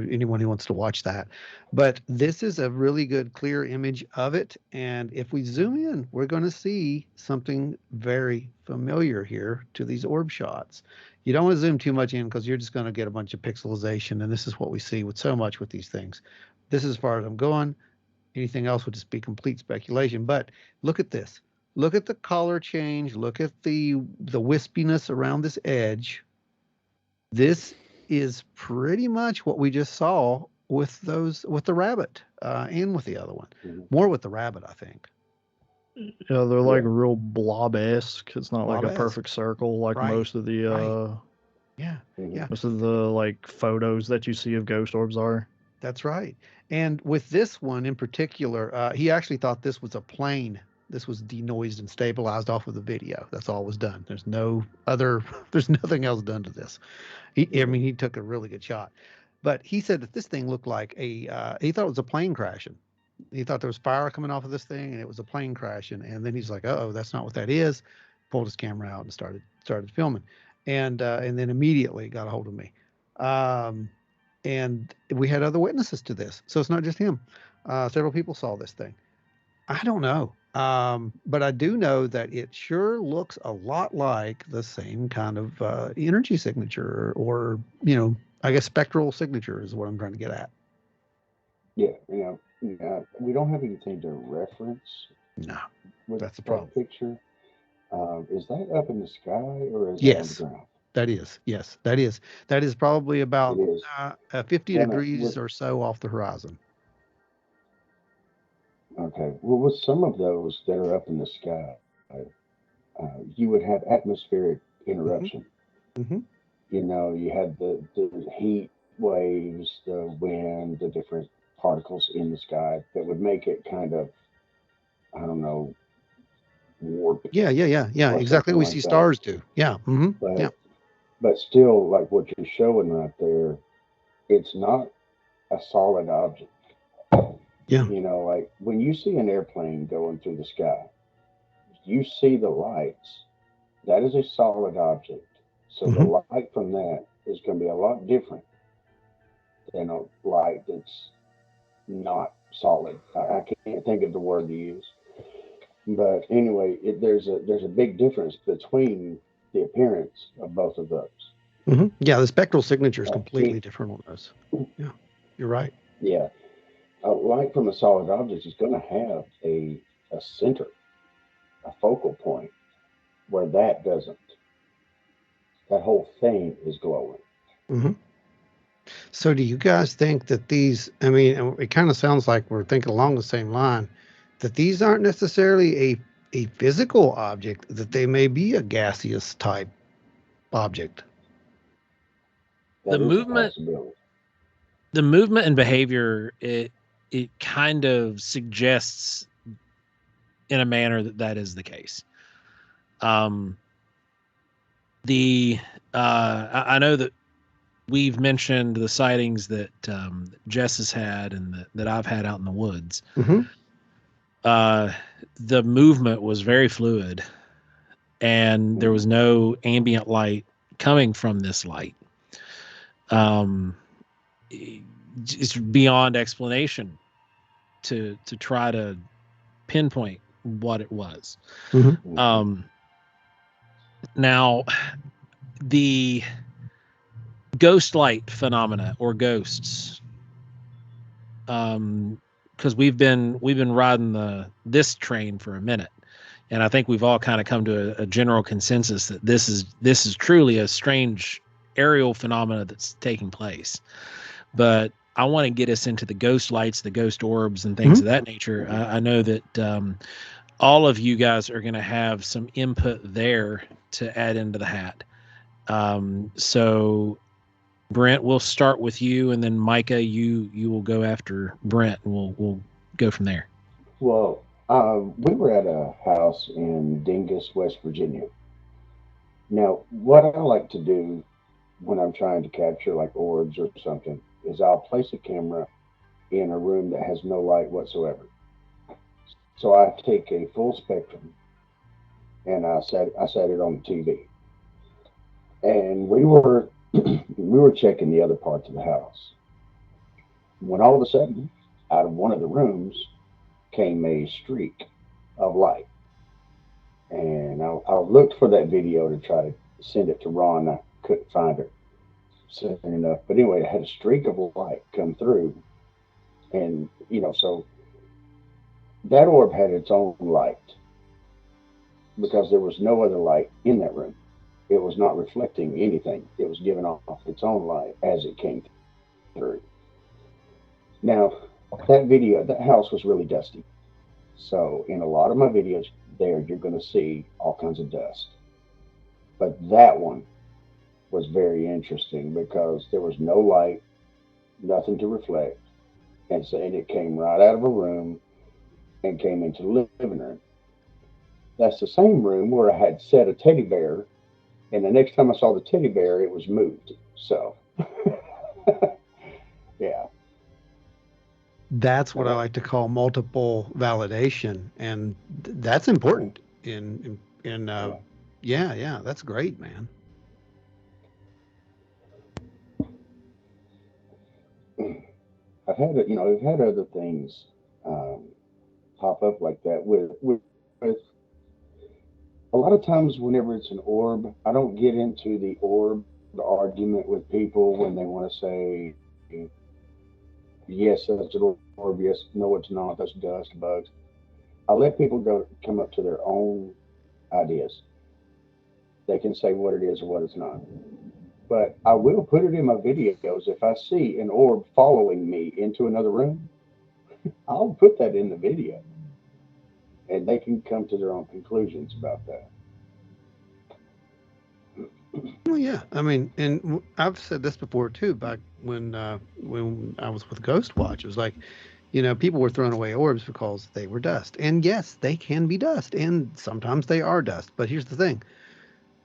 anyone who wants to watch that. But this is a really good, clear image of it, and if we zoom in, we're going to see something very familiar here to these orb shots. You don't want to zoom too much in because you're just going to get a bunch of pixelization, and this is what we see with so much with these things. This is as far as I'm going. Anything else would just be complete speculation. But look at this. Look at the color change. Look at the wispiness around this edge. This is pretty much what we just saw with the rabbit and with the other one. More with the rabbit, I think. Yeah, they're like real blob-esque. It's not like a perfect circle like most of the most of the like photos that you see of ghost orbs are. That's right. And with this one in particular, he actually thought this was a plane. This was denoised and stabilized off of the video. That's all was done. There's nothing else done to this. He took a really good shot. But he said that this thing looked like he thought it was a plane crashing. He thought there was fire coming off of this thing, and it was a plane crashing. And then he's like, "Oh, that's not what that is." Pulled his camera out and started filming, and then immediately got a hold of me. And we had other witnesses to this, so it's not just him. Several people saw this thing. I don't know, but I do know that it sure looks a lot like the same kind of energy signature, or I guess spectral signature is what I'm trying to get at. Yeah, we don't have anything to reference. No, with that's the problem. Picture. Is that up in the sky or is yes, that on the ground? That is. Yes, that is. That is probably about 50 degrees or so off the horizon. Okay. Well, with some of those that are up in the sky, you would have atmospheric interruption. Mm-hmm. You had the heat waves, the wind, the different particles in the sky that would make it kind of, I don't know, warp. Yeah. Exactly what we see stars do. Yeah. Mm-hmm. But still, like what you're showing right there, it's not a solid object. Yeah. Like when you see an airplane going through the sky, you see the lights. That is a solid object. So the light from that is going to be a lot different than a light that's not solid. I can't think of the word to use. But anyway, there's a big difference between the appearance of both of those. Mm-hmm. Yeah, the spectral signature is completely different on those. Yeah, you're right. Yeah. A light from a solid object is going to have a center, a focal point. where that doesn't. That whole thing is glowing. Hmm. So do you guys think that these, I mean, it kind of sounds like we're thinking along the same line, that these aren't necessarily a physical object, that they may be a gaseous type object? The That is a movement, possibility. the movement and behavior, it kind of suggests in a manner that that is the case. The I know that we've mentioned the sightings that Jess has had and that I've had out in the woods. Mm-hmm. The movement was very fluid, and there was no ambient light coming from this light. It's beyond explanation to try to pinpoint what it was. Mm-hmm. Now, the ghost light phenomena or ghosts, because we've been riding this train for a minute, and I think we've all kind of come to a general consensus that this is truly a strange aerial phenomena that's taking place. But I want to get us into the ghost lights, the ghost orbs, and things of that nature. I know that all of you guys are going to have some input there to add into the hat. So Brent, we'll start with you, and then Micah, you will go after Brent, and we'll go from there. Well, we were at a house in Dingus, West Virginia. Now, what I like to do when I'm trying to capture like orbs or something is I'll place a camera in a room that has no light whatsoever. So I take a full spectrum and I set it on the TV. And we were checking the other parts of the house. When all of a sudden, out of one of the rooms came a streak of light. And I looked for that video to try to send it to Ron. I couldn't find it soon enough. But anyway, it had a streak of light come through. And, so that orb had its own light because there was no other light in that room. It was not reflecting anything. It was giving off its own light as it came through. Now, that house was really dusty. So in a lot of my videos there, you're going to see all kinds of dust. But that one was very interesting because there was no light, nothing to reflect. And so it came right out of a room and came into the living room. That's the same room where I had set a teddy bear. And the next time I saw the teddy bear, it was moved. So, yeah. That's what I like to call multiple validation, and that's important. Yeah, that's great, man. I've had other things pop up like that with a lot of times whenever it's an orb, I don't get into the orb argument with people when they want to say, yes, that's an orb, yes, no, it's not, that's dust, bugs. I let people come up to their own ideas. They can say what it is or what it's not. But I will put it in my videos. If I see an orb following me into another room, I'll put that in the video. And they can come to their own conclusions about that. Well, yeah. I mean, and I've said this before too. Back when I was with Ghost Watch, it was like, people were throwing away orbs because they were dust. And yes, they can be dust, and sometimes they are dust. But here's the thing: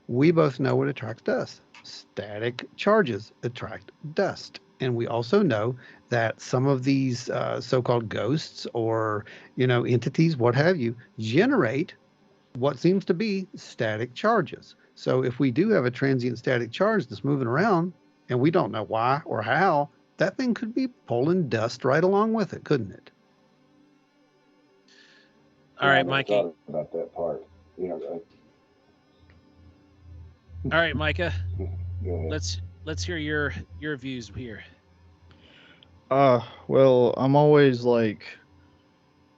we both know what attracts dust. Static charges attract dust. And we also know that some of these so-called ghosts or, entities, what have you, generate what seems to be static charges. So if we do have a transient static charge that's moving around and we don't know why or how, that thing could be pulling dust right along with it, couldn't it? All right, Mikey. I thought about that part. All right, Micah. Go ahead. Let's hear your views here. Well, I'm always like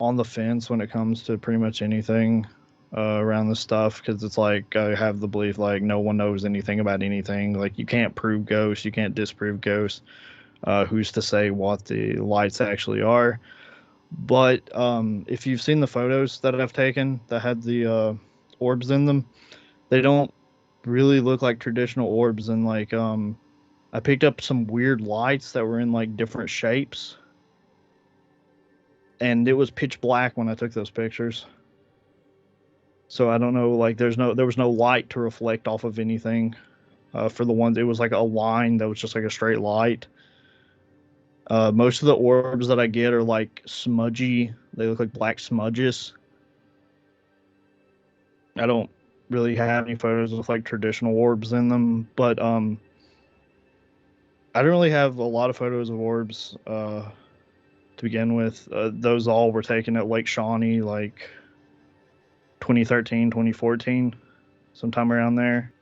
on the fence when it comes to pretty much anything. around this stuff, because it's like I have the belief like no one knows anything about anything. Like you can't prove ghosts, you can't disprove ghosts. Who's to say what the lights actually are? But if you've seen the photos that I've taken that had the orbs in them, they don't really look like traditional orbs. And like I picked up some weird lights that were in like different shapes, and it was pitch black when I took those pictures. So I don't know, like there was no light to reflect off of anything. For the ones, it was like a line that was just like a straight light. Most of the orbs that I get are like smudgy. They look like black smudges. I don't really have any photos with like traditional orbs in them, but I don't really have a lot of photos of orbs to begin with. Those all were taken at Lake Shawnee, like 2013, 2014, sometime around there.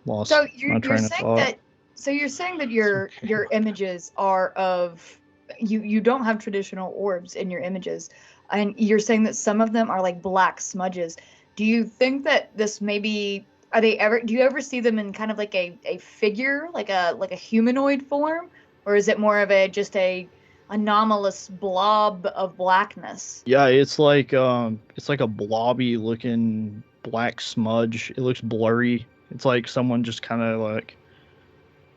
Lost So my you're train of saying thought. that you're saying that your images are of you don't have traditional orbs in your images, and you're saying that some of them are like black smudges. Do you think that this maybe are they ever do you ever see them in kind of like a figure, like a humanoid form, or is it more of a just a anomalous blob of blackness? Yeah, it's like a blobby looking black smudge. It looks blurry. It's like someone just kind of like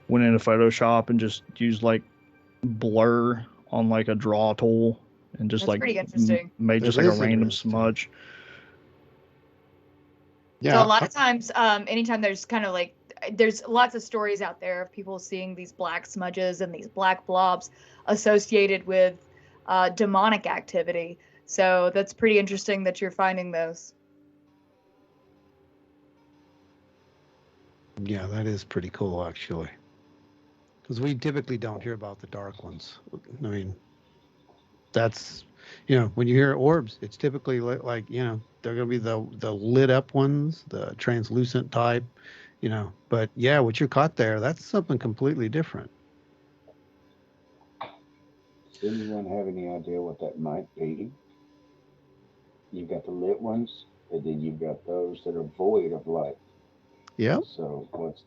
went into Photoshop and just used like blur on like a draw tool and just That's like pretty interesting. made That just like a is random interesting. smudge. So a Yeah, lot of times, anytime there's kind of like there's lots of stories out there of people seeing these black smudges and these black blobs associated with demonic activity. So that's pretty interesting that you're finding those. yeah, that is pretty cool actually. Because we typically don't hear about the dark ones. I mean, that's when you hear orbs, it's typically like they're going to be the lit up ones, the translucent type. But yeah, what you caught there, that's something completely different. Does anyone have any idea what that might be? You've got the lit ones, and then you've got those that are void of light. Yeah, So what's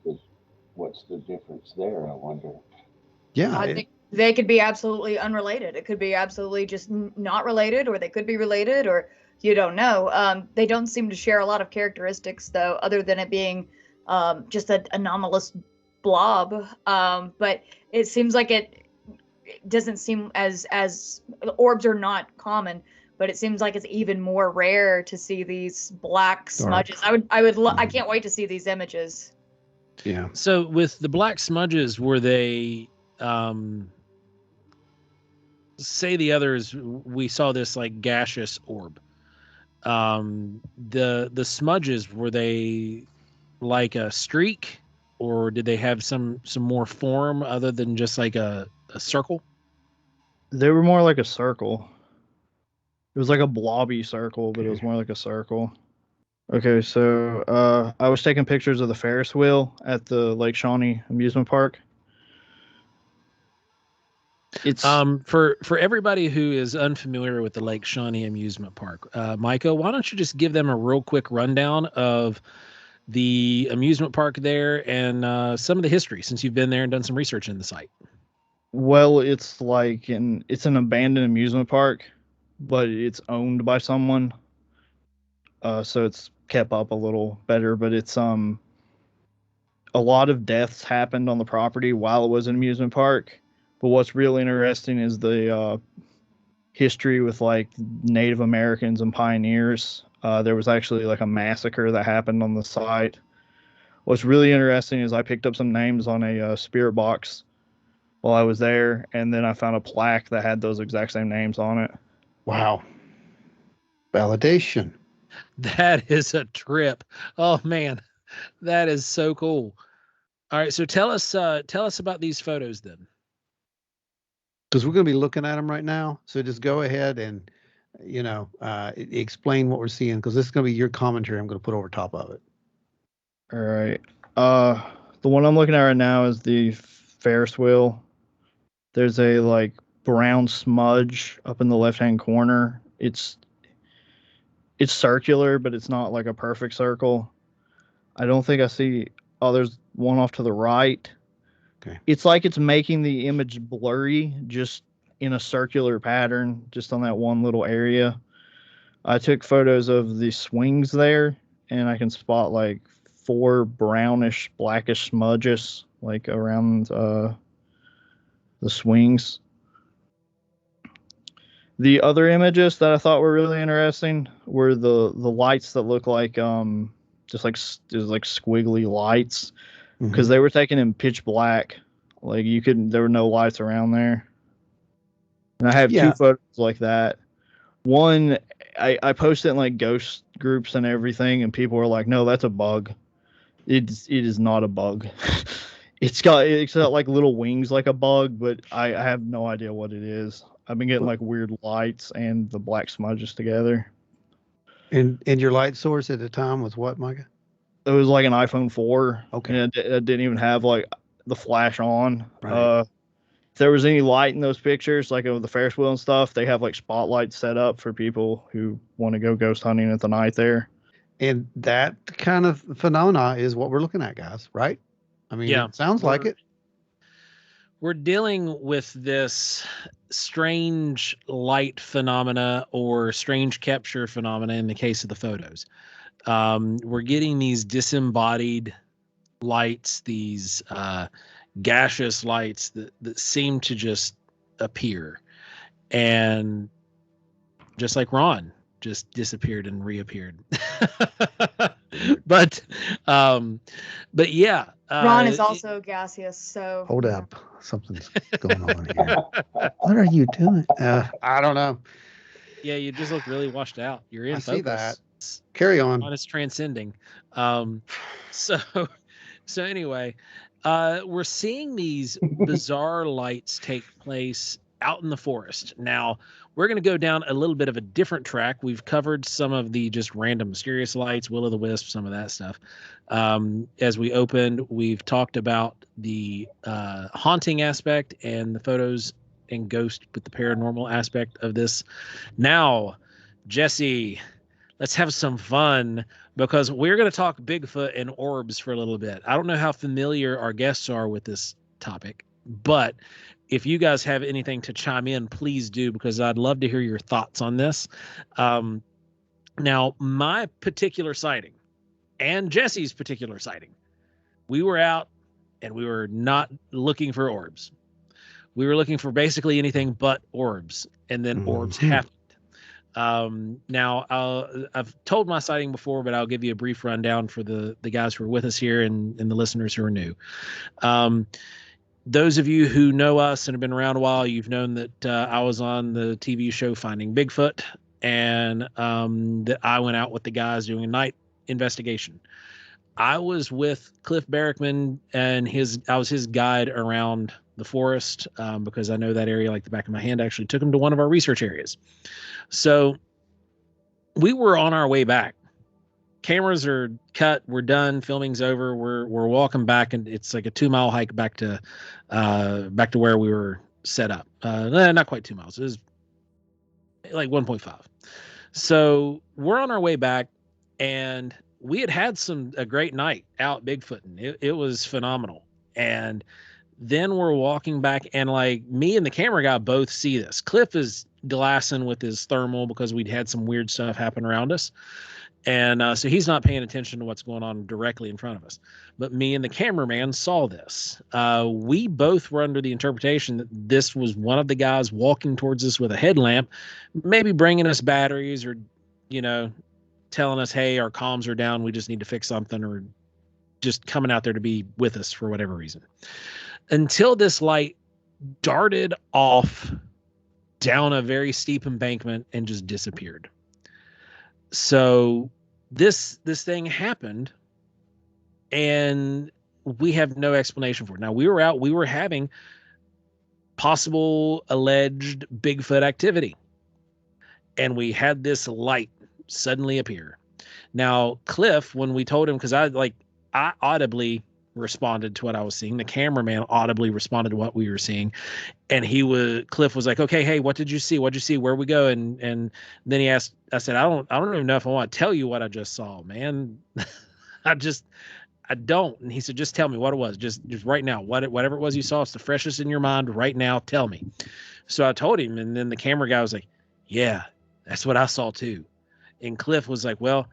the difference there? I wonder. yeah, I think they could be absolutely unrelated. It could be absolutely just not related, or they could be related, or you don't know. They don't seem to share a lot of characteristics, though, other than it being just an anomalous blob. But it seems like it doesn't seem as orbs are not common, but it seems like it's even more rare to see these black dark. smudges. I can't wait to see these images. Yeah. So with the black smudges, were they um say the others we saw this like gaseous orb. The smudges, were they like a streak, or did they have some more form other than just like a circle? They were more like a circle. It was like a blobby circle, but it was more like a circle. Okay, so I was taking pictures of the Ferris wheel at the Lake Shawnee amusement park. It's For everybody who is unfamiliar with the Lake Shawnee amusement park, Micah, why don't you just give them a real quick rundown of the amusement park there and some of the history, since you've been there and done some research in the site. well, it's an abandoned amusement park, but it's owned by someone. So it's kept up a little better, but it's a lot of deaths happened on the property while it was an amusement park. But what's real interesting is the history with like Native Americans and pioneers. There was actually like a massacre that happened on the site. What's really interesting is I picked up some names on a spirit box while I was there, and then I found a plaque that had those exact same names on it. Wow. Validation. That is a trip. Oh man, that is so cool. All right, so tell us about these photos then. Because we're going to be looking at them right now. So just go ahead and, explain what we're seeing. Because this is going to be your commentary I'm going to put over top of it. All right. The one I'm looking at right now is the Ferris wheel. There's a like brown smudge up in the left-hand corner. It's it's circular, but it's not like a perfect circle. I don't think I see. Oh, there's one off to the right. Okay. It's like it's making the image blurry, just in a circular pattern, just on that one little area. I took photos of the swings there, and I can spot like 4 brownish, blackish smudges like around the swings. The other images that I thought were really interesting were the lights that look like just like squiggly lights, because they were taken in pitch black. Like you couldn't, there were no lights around there. And I have 2 photos like that. One, I posted in like ghost groups and everything, and people were like, "No, that's a bug. It is not a bug. It's got like little wings like a bug, but I have no idea what it is. I've been getting like weird lights and the black smudges together." And your light source at the time was what, Micah? It was like an iPhone 4. Okay. And it didn't even have like the flash on. Right. If there was any light in those pictures, like of the Ferris wheel and stuff, they have like spotlights set up for people who want to go ghost hunting at the night there. And that kind of phenomena is what we're looking at, guys, right? I mean, it sounds like it. We're dealing with this strange light phenomena or strange capture phenomena in the case of the photos. We're getting these disembodied lights, these gaseous lights that seem to just appear, and just like Ron just disappeared and reappeared. but yeah, Ron is also gaseous, so hold up, something's going on here. What are you doing? I don't know. Yeah, you just look really washed out. You're in I focus. see that. Carry on. Ron is transcending. So anyway, we're seeing these bizarre lights take place out in the forest. Now, we're going to go down a little bit of a different track. We've covered some of the just random mysterious lights, will-o'-the-wisp, some of that stuff. As we opened, we've talked about the haunting aspect and the photos and ghost with the paranormal aspect of this. Now, Jesse, let's have some fun, because we're going to talk Bigfoot and orbs for a little bit. I don't know how familiar our guests are with this topic, but if you guys have anything to chime in, please do, because I'd love to hear your thoughts on this. Now, my particular sighting and Jesse's particular sighting, we were out and we were not looking for orbs. We were looking for basically anything but orbs, and then orbs happened. Now, I've told my sighting before, but I'll give you a brief rundown for the guys who are with us here and the listeners who are new. Those of you who know us and have been around a while, you've known that I was on the TV show Finding Bigfoot, and that I went out with the guys doing a night investigation. I was with Cliff Barrickman, and I was his guide around the forest, because I know that area like the back of my hand. I actually took him to one of our research areas. So we were on our way back. Cameras are cut. We're done. Filming's over. We're walking back, and it's like a 2-mile hike back to where we were set up. Not quite 2 miles. It was like 1.5. So we're on our way back, and we had a great night out Bigfooting. It was phenomenal. And then we're walking back, and like me and the camera guy both see this. Cliff is glassing with his thermal because we'd had some weird stuff happen around us. And so he's not paying attention to what's going on directly in front of us. But me and the cameraman saw this. We both were under the interpretation that this was one of the guys walking towards us with a headlamp, maybe bringing us batteries, or, telling us, hey, our comms are down, we just need to fix something, or just coming out there to be with us for whatever reason. Until this light darted off down a very steep embankment and just disappeared. So this thing happened, and we have no explanation for it. Now, we were out, we were having possible alleged Bigfoot activity, and we had this light suddenly appear. Now, Cliff, when we told him, because I audibly responded to what I was seeing. The cameraman audibly responded to what we were seeing. And Cliff was like, okay, hey, what did you see? What'd you see? Where we go? And then he asked, I said, I don't even know if I want to tell you what I just saw, man. I don't. And he said, just tell me what it was. Just right now, whatever it was you saw, it's the freshest in your mind right now. Tell me. So I told him, and then the camera guy was like, yeah, that's what I saw too. And Cliff was like, well,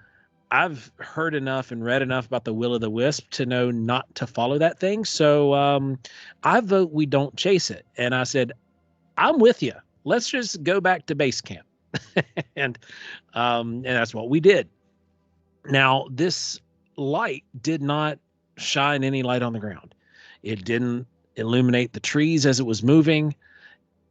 I've heard enough and read enough about the will of the wisp to know not to follow that thing. So I vote we don't chase it. And I said, I'm with you. Let's just go back to base camp. and that's what we did. Now, this light did not shine any light on the ground. It didn't illuminate the trees as it was moving.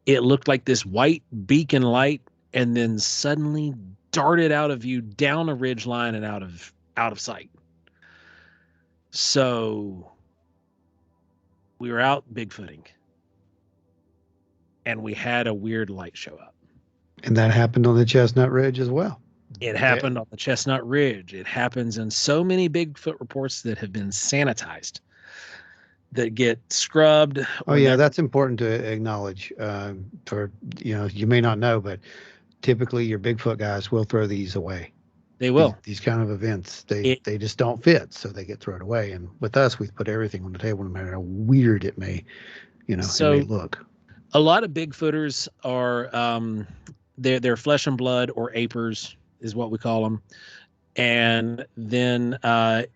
It looked like this white beacon light, and then suddenly darted out of view down a ridge line and out of sight. So we were out Bigfooting, and we had a weird light show up. And that happened on the Chestnut Ridge as well. It happened on the Chestnut Ridge. It happens in so many Bigfoot reports that have been sanitized, that get scrubbed. Oh yeah, that's important to acknowledge. You may not know, but typically your Bigfoot guys will throw these away. They will. These kind of events, they just don't fit, so they get thrown away. And with us, we put everything on the table, no matter how weird it may, it may look. A lot of Bigfooters are they're flesh and blood, or apers is what we call them. And then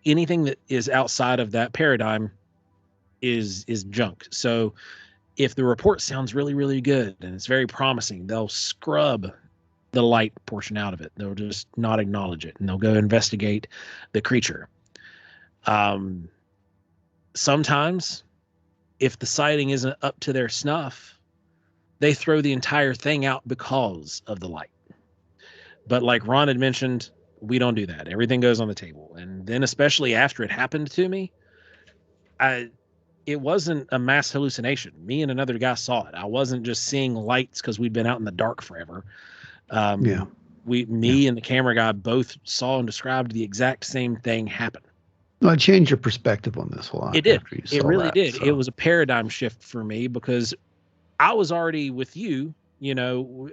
anything that is outside of that paradigm is junk. So if the report sounds really, really good and it's very promising, they'll scrub the light portion out of it. They'll just not acknowledge it, and they'll go investigate the creature. Sometimes if the sighting isn't up to their snuff, they throw the entire thing out because of the light. But like Ron had mentioned, we don't do that. Everything goes on the table. And then especially after it happened to me, it wasn't a mass hallucination. Me and another guy saw it. I wasn't just seeing lights because we'd been out in the dark forever. And the camera guy both saw and described the exact same thing happen. Well, it changed your perspective on this a lot. It did. It really did. So. It was a paradigm shift for me, because I was already with you,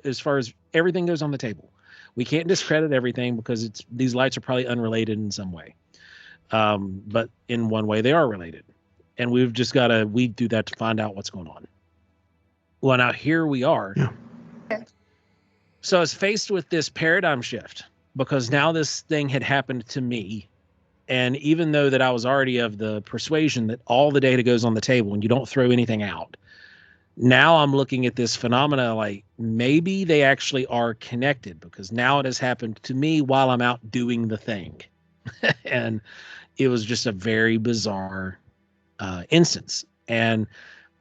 as far as everything goes on the table. We can't discredit everything because these lights are probably unrelated in some way. But in one way they are related. And we've just got to weed through that to find out what's going on. Well, now here we are. Yeah. So I was faced with this paradigm shift, because now this thing had happened to me. And even though that I was already of the persuasion that all the data goes on the table and you don't throw anything out, now I'm looking at this phenomena like maybe they actually are connected, because now it has happened to me while I'm out doing the thing. And it was just a very bizarre instance. And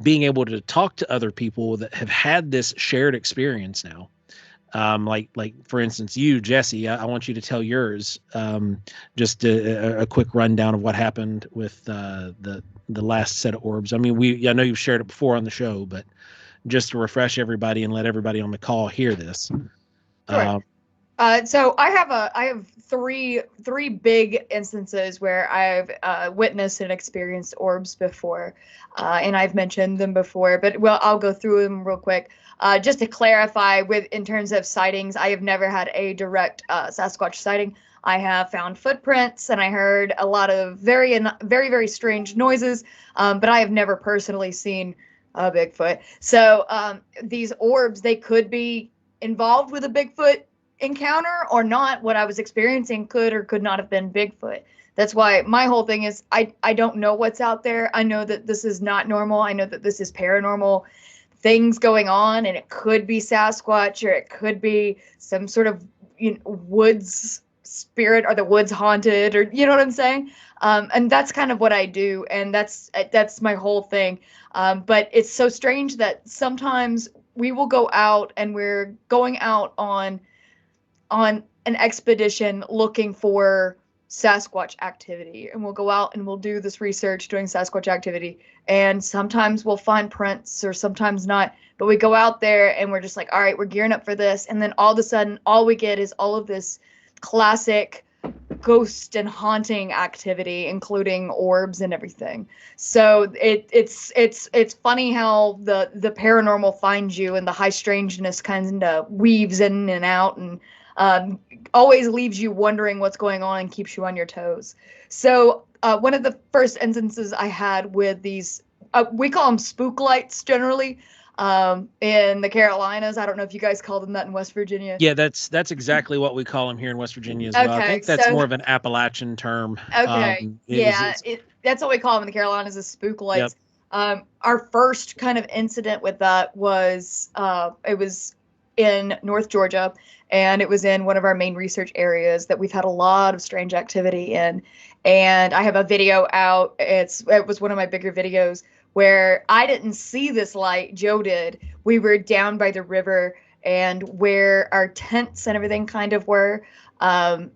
being able to talk to other people that have had this shared experience now, like for instance, you, Jesse, I want you to tell yours, just a quick rundown of what happened with the last set of orbs. I mean, I know you've shared it before on the show, but just to refresh everybody and let everybody on the call hear this. Sure. So I have three big instances where I've witnessed and experienced orbs before, and I've mentioned them before. But I'll go through them real quick. Just to clarify, in terms of sightings, I have never had a direct Sasquatch sighting. I have found footprints, and I heard a lot of very, very, very strange noises, but I have never personally seen a Bigfoot. So these orbs, they could be involved with a Bigfoot encounter or not. What I was experiencing could or could not have been Bigfoot. That's why my whole thing is I don't know what's out there. I know that this is not normal. I know that this is paranormal things going on, and it could be Sasquatch, or it could be some sort of woods spirit, or the woods haunted, or you know what I'm saying. And that's kind of what I do, and that's my whole thing. But it's so strange that sometimes we will go out, and we're going out on an expedition looking for Sasquatch activity, and we'll go out and we'll do this research doing Sasquatch activity, and sometimes we'll find prints or sometimes not, but we go out there and we're just like, all right, we're gearing up for this, and then all of a sudden all we get is all of this classic ghost and haunting activity, including orbs and everything. So it's funny how the paranormal finds you, and the high strangeness kind of weaves in and out, and always leaves you wondering what's going on and keeps you on your toes. So one of the first instances I had with these, we call them spook lights generally, in the Carolinas. I don't know if you guys call them that in West Virginia. Yeah, that's exactly what we call them here in West Virginia as well. I Okay, think that's so more of an Appalachian term. okay, yeah, that's what we call them in the Carolinas, is spook Yep. lights. Our first kind of incident with that was it was in North Georgia, and it was in one of our main research areas that we've had a lot of strange activity in. And I have a video out. It was one of my bigger videos where I didn't see this light. Joe did. We were down by the river, and where our tents and everything kind of were, on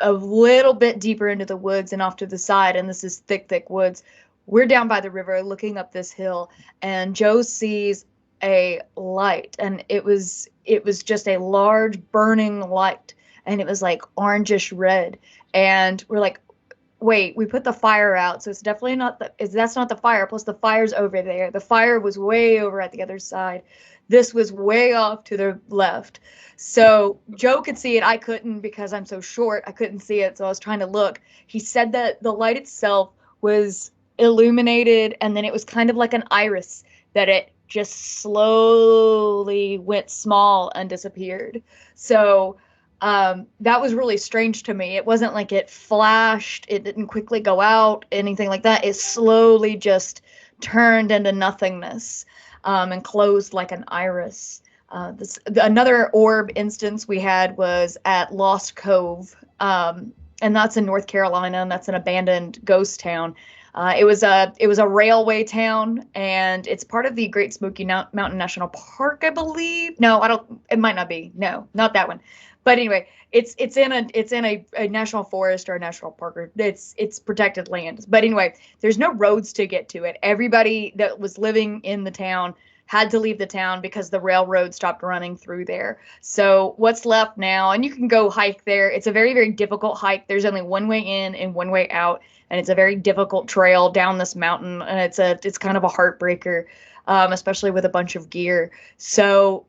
a little bit deeper into the woods and off to the side, and this is thick woods. We're down by the river looking up this hill, and Joe sees a light, and it was just a large burning light, and it was like orangish red. And we're like, wait, we put the fire out, so it's definitely not that's not the fire. Plus the fire's over there. The fire was way over at the other side. This was way off to the left. So Joe could see it. I couldn't, because I'm so short. I couldn't see it, so I was trying to look. He said that the light itself was illuminated, and then it was kind of like an iris, that it just slowly went small and disappeared. So that was really strange to me. It wasn't like it flashed, it didn't quickly go out, anything like that. It slowly just turned into nothingness, and closed like an iris. Another orb instance we had was at Lost Cove, and that's in North Carolina, and that's an abandoned ghost town. It was a railway town, and it's part of the Great Smoky Mountain National Park, I believe. No, I don't. It might not be. No, not that one. But anyway, it's in a national forest or a national park, or it's protected land. But anyway, there's no roads to get to it. Everybody that was living in the town had to leave the town because the railroad stopped running through there. So what's left now, and you can go hike there. It's a very, very difficult hike. There's only one way in and one way out, and it's a very difficult trail down this mountain, and it's kind of a heartbreaker, especially with a bunch of gear. So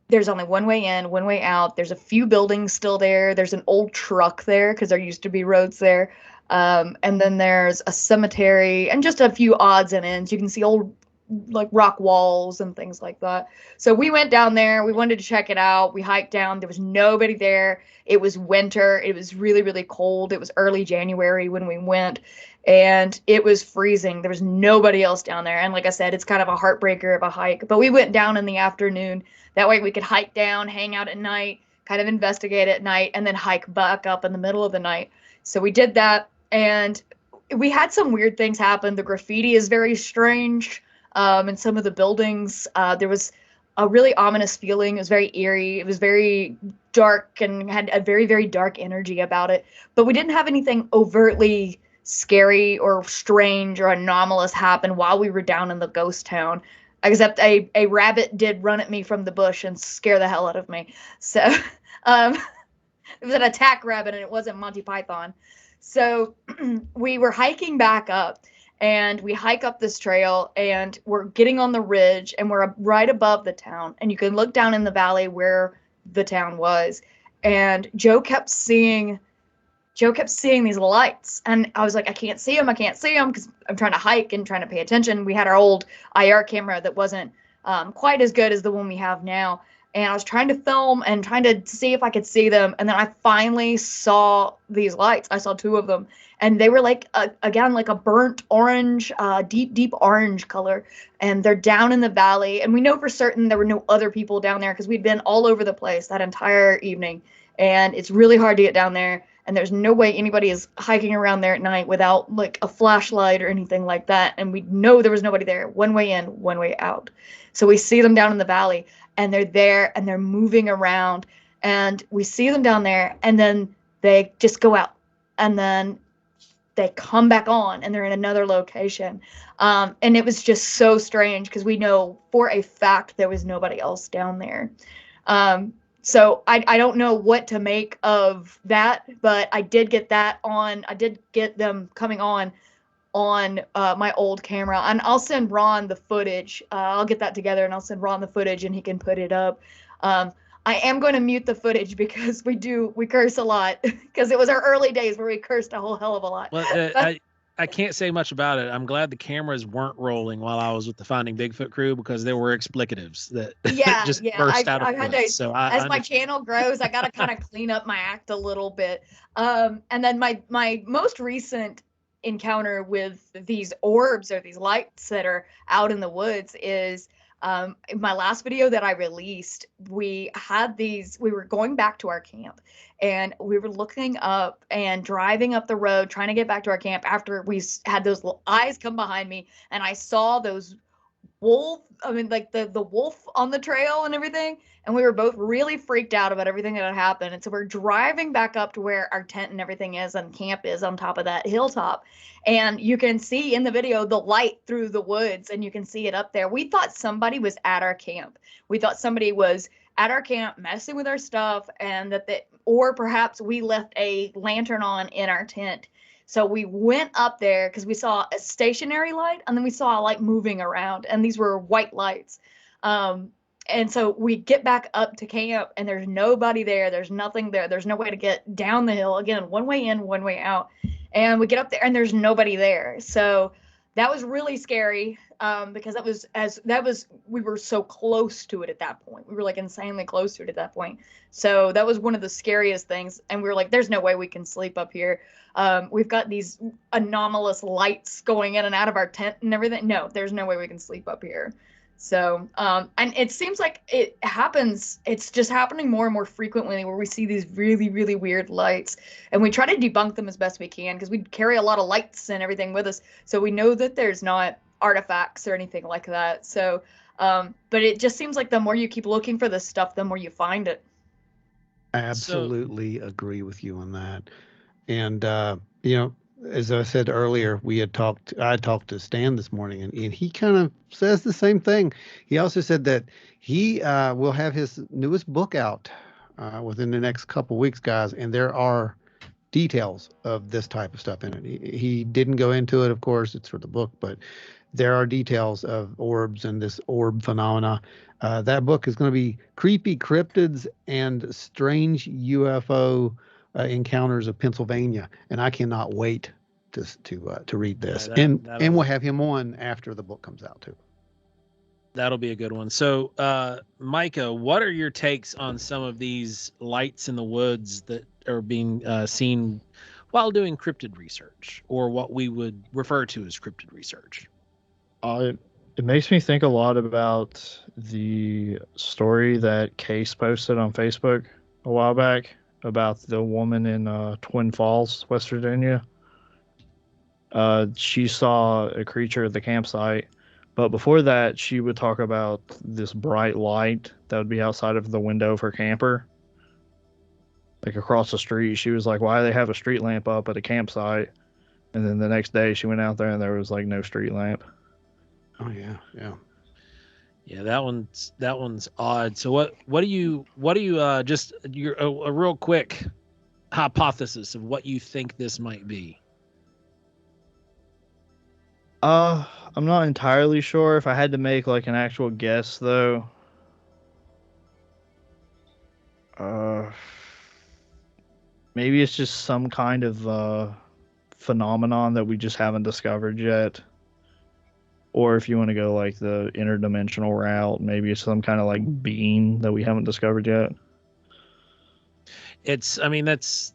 there's only one way in, one way out. There's a few buildings still there. There's an old truck there, because there used to be roads there. And then there's a cemetery and just a few odds and ends. You can see old like rock walls and things like that. So we went down there. We wanted to check it out. We hiked down. There was nobody there. It was winter. It was really, really cold. It was early January when we went, and it was freezing. There was nobody else down there. And like I said, it's kind of a heartbreaker of a hike. But we went down in the afternoon. That way we could hike down, hang out at night, kind of investigate at night, and then hike back up in the middle of the night. So we did that, and we had some weird things happen. The graffiti is very strange. In some of the buildings, there was a really ominous feeling. It was very eerie. It was very dark and had a very, very dark energy about it. But we didn't have anything overtly scary or strange or anomalous happen while we were down in the ghost town, except a rabbit did run at me from the bush and scare the hell out of me. So it was an attack rabbit, and it wasn't Monty Python. So we were hiking back up, and we hike up this trail, and we're getting on the ridge, and we're right above the town, and you can look down in the valley where the town was. And Joe kept seeing these lights, and I was like, I can't see them, because I'm trying to hike and trying to pay attention. We had our old IR camera that wasn't quite as good as the one we have now, and I was trying to film and trying to see if I could see them, and then I finally saw these lights. I saw two of them, and they were like again like a burnt orange, deep orange color, and they're down in the valley. And we know for certain there were no other people down there, because we'd been all over the place that entire evening, and it's really hard to get down there, and there's no way anybody is hiking around there at night without like a flashlight or anything like that. And we know there was nobody there. One way in, one way out. So we see them down in the valley, and they're there, and they're moving around, and we see them down there, and then they just go out, and then they come back on, and they're in another location. And it was just so strange, because we know for a fact there was nobody else down there. So I don't know what to make of that, but I did get that on. I did get them coming on my old camera, and I'll send Ron the footage. I'll get that together and I'll send Ron the footage and he can put it up. I am going to mute the footage because we curse a lot because it was our early days where we cursed a whole hell of a lot. Well, I can't say much about it. I'm glad the cameras weren't rolling while I was with the Finding Bigfoot crew because there were explicatives that just burst out of I've had woods. to, So as my channel grows, I got to kind of clean up my act a little bit. And then my most recent encounter with these orbs or these lights that are out in the woods is in my last video that I released. We were going back to our camp and we were looking up and driving up the road trying to get back to our camp after we had those eyes come behind me, and I saw those like the wolf on the trail and everything, and we were both really freaked out about everything that had happened. And so we're driving back up to where our tent and everything is and camp is on top of that hilltop, and you can see in the video the light through the woods and you can see it up there. We thought somebody was at our camp. We thought somebody was at our camp messing with our stuff, and or perhaps we left a lantern on in our tent. So we went up there because we saw a stationary light and then we saw a light moving around, and these were white lights. And so we get back up to camp and there's nobody there. There's nothing there. There's no way to get down the hill. Again, one way in, one way out. And we get up there and there's nobody there. So that was really scary because we were so close to it at that point. We were like insanely close to it at that point. So that was one of the scariest things. And we were like, there's no way we can sleep up here. We've got these anomalous lights going in and out of our tent and everything. No, there's no way we can sleep up here. So, and it seems like it happens. It's just happening more and more frequently where we see these really, really weird lights, and we try to debunk them as best we can because we carry a lot of lights and everything with us. So we know that there's not artifacts or anything like that. So, but it just seems like the more you keep looking for this stuff, the more you find it. I absolutely agree with you on that. And, as I said earlier, I talked to Stan this morning, and he kind of says the same thing. He also said that he will have his newest book out within the next couple weeks, guys, and there are details of this type of stuff in it. He didn't go into it, of course, it's for the book, but there are details of orbs and this orb phenomena. That book is going to be Creepy Cryptids and Strange UFO Encounters of Pennsylvania, and I cannot wait to read this. And we'll have him on after the book comes out too. That'll be a good one. So, Micah, what are your takes on some of these lights in the woods that are being seen while doing cryptid research, or what we would refer to as cryptid research? It makes me think a lot about the story that Case posted on Facebook a while back about the woman in Twin Falls, West Virginia. She saw a creature at the campsite, but before that, she would talk about this bright light that would be outside of the window of her camper, like across the street. She was like, "Why do they have a street lamp up at a campsite?" And then the next day, she went out there and there was like no street lamp. Oh yeah, yeah. Yeah, that one's odd. So what do you just a real quick hypothesis of what you think this might be? I'm not entirely sure. If I had to make like an actual guess though, maybe it's just some kind of phenomenon that we just haven't discovered yet. Or if you want to go like the interdimensional route, maybe it's some kind of like being that we haven't discovered yet. I think that's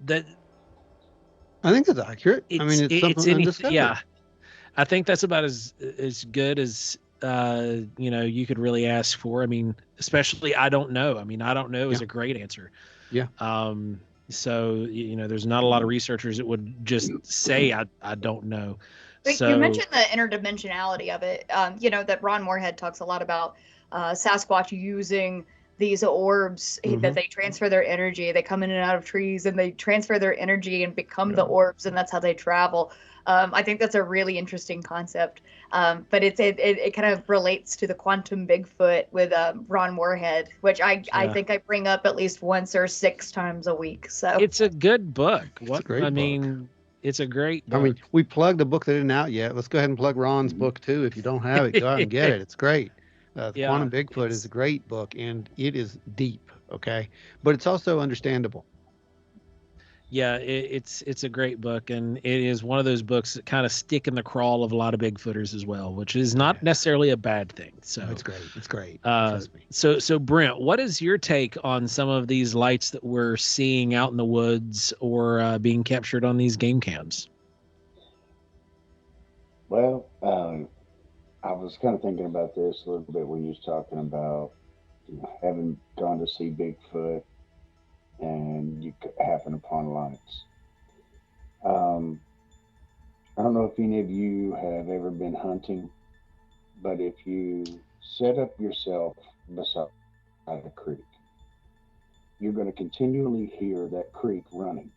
accurate. It's something yeah. I think that's about as good as you could really ask for. I mean, especially I don't know. I don't know is a great answer. Yeah. So there's not a lot of researchers that would just say I don't know. But you mentioned the interdimensionality of it. That Ron Moorhead talks a lot about Sasquatch using these orbs that they transfer their energy. They come in and out of trees and they transfer their energy and become the orbs, and that's how they travel. I think that's a really interesting concept. But it kind of relates to the quantum Bigfoot with Ron Moorhead, which I think I bring up at least once or 6 times a week. So It's a good book. It's a great book. It's a great book. I mean, we plugged a book that isn't out yet. Let's go ahead and plug Ron's book too. If you don't have it, go out and get it. It's great. The Yeah, Quantum Bigfoot is a great book, and it is deep. Okay, but it's also understandable. yeah, it's a great book, and it is one of those books that kind of stick in the crawl of a lot of Bigfooters as well, which is not necessarily a bad thing. So It's great. It's great. Uh, Trust me. so Brent, what is your take on some of these lights that we're seeing out in the woods or being captured on these game cams? Well, I was kind of thinking about this a little bit when you was talking about having gone to see Bigfoot and you happen upon lights. Um, I don't know if any of you have ever been hunting, but if you set up yourself beside a creek, you're going to continually hear that creek running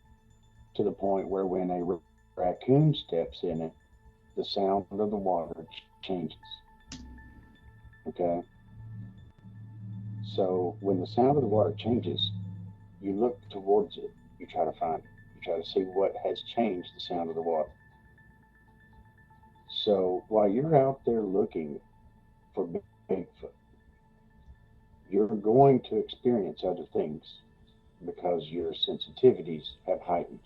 to the point where when a raccoon steps in it, the sound of the water changes. Okay? So when the sound of the water changes, you look towards it, you try to find it, you try to see what has changed the sound of the water. So while you're out there looking for Bigfoot, you're going to experience other things because your sensitivities have heightened.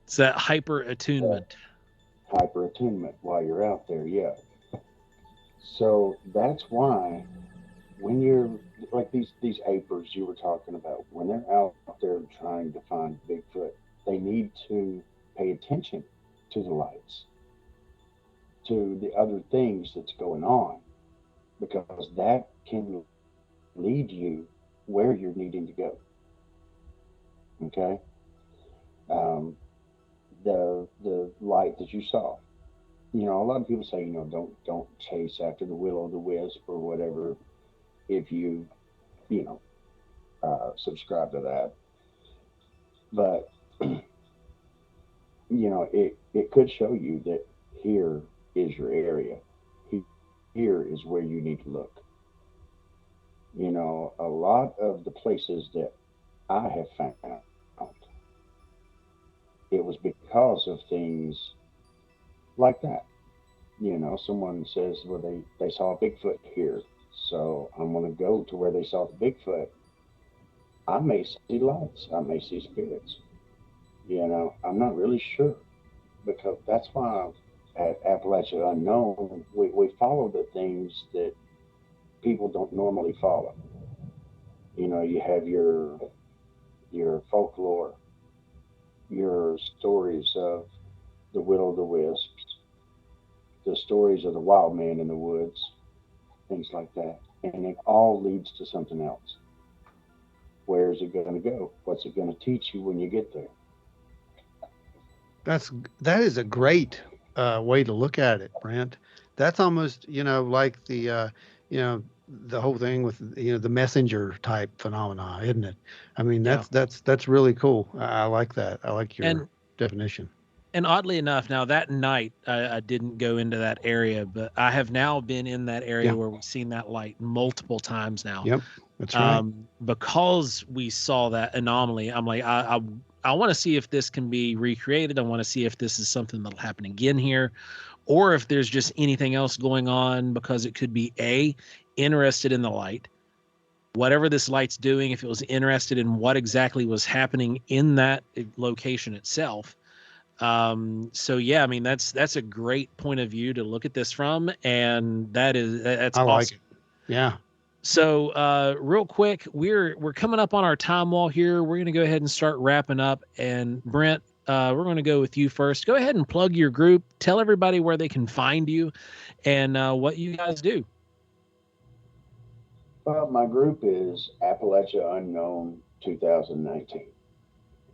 It's that hyper attunement. Hyper attunement while you're out there, yeah. So that's why when you're like these apers you were talking about, when they're out there trying to find Bigfoot, they need to pay attention to the lights, to the other things that's going on, because that can lead you where you're needing to go. Okay, um, the light that you saw. A lot of people say, don't chase after the will o' the wisp or whatever. If you know, subscribe to that, but it could show you that here is your area. Here is where you need to look. A lot of the places that I have found, it was because of things like that. Someone says, well, they saw a Bigfoot here, so I'm going to go to where they saw the Bigfoot. I may see lights, I may see spirits. I'm not really sure, because that's why at Appalachia Unknown, we follow the things that people don't normally follow. You have your folklore, your stories of the will o' the wisps, the stories of the wild man in the woods, things like that. And it all leads to something else. Where is it going to go? What's it going to teach you when you get there? That is a great way to look at it, Brent. That's almost like the whole thing with the messenger type phenomena, isn't it? I mean, Yeah. that's really cool. I like that. I like your definition. And oddly enough, now that night I didn't go into that area, but I have now been in that area where we've seen that light multiple times now. Yep, that's right. Because we saw that anomaly, I'm like, I want to see if this can be recreated. I want to see if this is something that'll happen again here, or if there's just anything else going on, because it could be interested in the light, whatever this light's doing, if it was interested in what exactly was happening in that location itself. So yeah, I mean, that's a great point of view to look at this from, and that's I awesome. like it. Yeah. So real quick, we're coming up on our time wall here. We're gonna go ahead and start wrapping up. And Brent, we're gonna go with you first. Go ahead and plug your group. Tell everybody where they can find you and what you guys do. Well, my group is Appalachia Unknown 2019.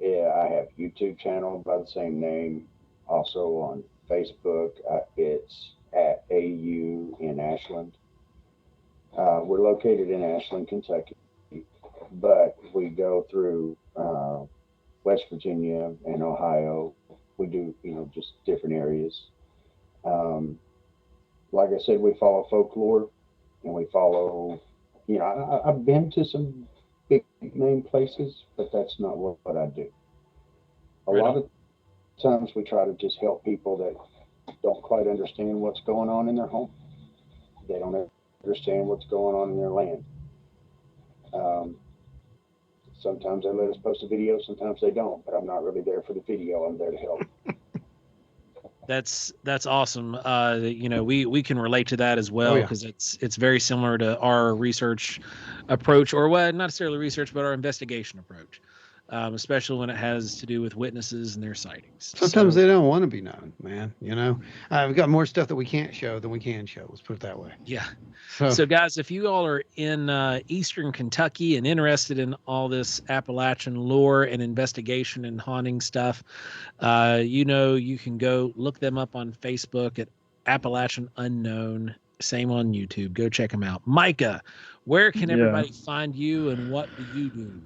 Yeah, I have YouTube channel by the same name. Also on Facebook, it's at AU in Ashland. We're located in Ashland, Kentucky. but we go through West Virginia and Ohio. We do, just different areas. Um, like I said, we follow folklore, and we follow. I've been to some big name places, but that's not what I do. A Right lot on. of times we try to just help people that don't quite understand what's going on in their home. They don't understand what's going on in their land. Um, Sometimes they let us post a video, sometimes they don't, but I'm not really there for the video. I'm there to help. That's awesome. We can relate to that as well, yeah. because it's very similar to our research approach, or not necessarily research, but our investigation approach, especially when it has to do with witnesses and their sightings. Sometimes So, they don't want to be known, man. We've got more stuff that we can't show than we can show. Let's put it that way. yeah. So, So, guys, if you all are in Eastern Kentucky and interested in all this Appalachian lore and investigation and haunting stuff, you can go look them up on Facebook at Appalachian Unknown. Same on YouTube. Go check them out. Micah, where can Yeah. everybody find you, and what do you do?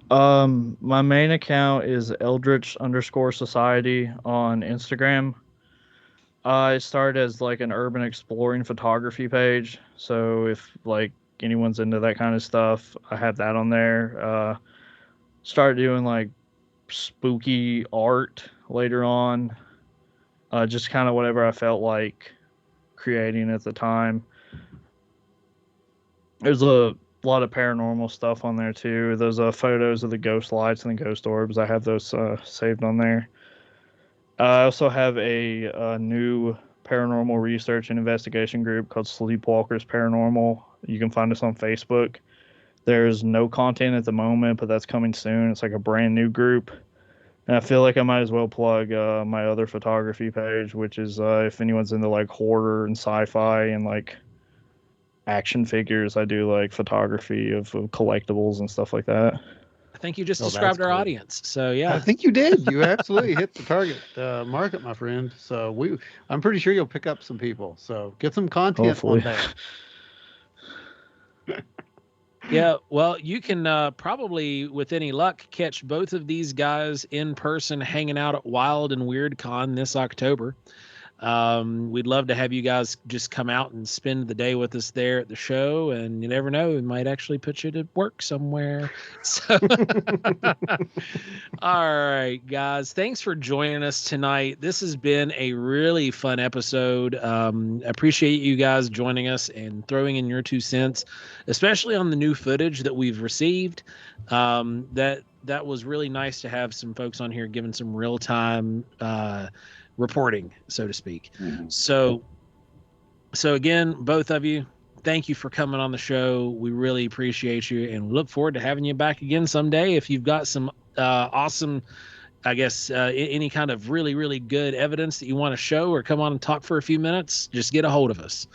My main account is Eldritch_Society on Instagram. I started as like an urban exploring photography page. So if like anyone's into that kind of stuff, I have that on there. Started doing like spooky art later on. Just kind of whatever I felt like creating at the time. There's a lot of paranormal stuff on there too. Those photos of the ghost lights and the ghost orbs. I have those saved on there. I also have a new paranormal research and investigation group called Sleepwalkers Paranormal. You can find us on Facebook. There's no content at the moment, but that's coming soon. It's like a brand new group. And I feel like I might as well plug my other photography page, which is if anyone's into like horror and sci-fi and like action figures, I do like photography of collectibles and stuff like that. I think you just that's described our cool. audience. So, I yeah. think you did. You absolutely hit the target market, my friend. So I'm pretty sure you'll pick up some people. So get some content Hopefully. on there. Yeah, well, you can probably, with any luck, catch both of these guys in person hanging out at Wild and Weird Con this October. We'd love to have you guys just come out and spend the day with us there at the show, and you never know, we might actually put you to work somewhere. So, all right, guys, thanks for joining us tonight. This has been a really fun episode. Appreciate you guys joining us and throwing in your 2 cents, especially on the new footage that we've received. That was really nice to have some folks on here giving some real-time reporting, so to speak. Mm-hmm. So again, both of you, thank you for coming on the show. We really appreciate you, and look forward to having you back again someday. If you've got some awesome, I guess, any kind of really, really good evidence that you want to show or come on and talk for a few minutes, just get a hold of us.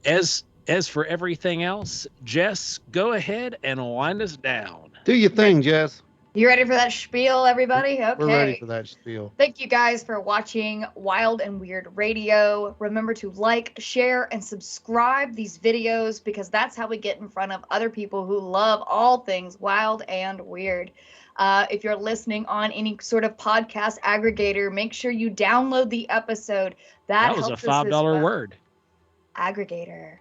As for everything else, Jess, go ahead and wind us down. Do your thing, Jess. You ready for that spiel, everybody? Okay. We're ready for that spiel. Thank you guys for watching Wild and Weird Radio. Remember to like, share, and subscribe these videos, because that's how we get in front of other people who love all things wild and weird. If you're listening on any sort of podcast aggregator, make sure you download the episode. That was a helps us as $5 well. word. Aggregator.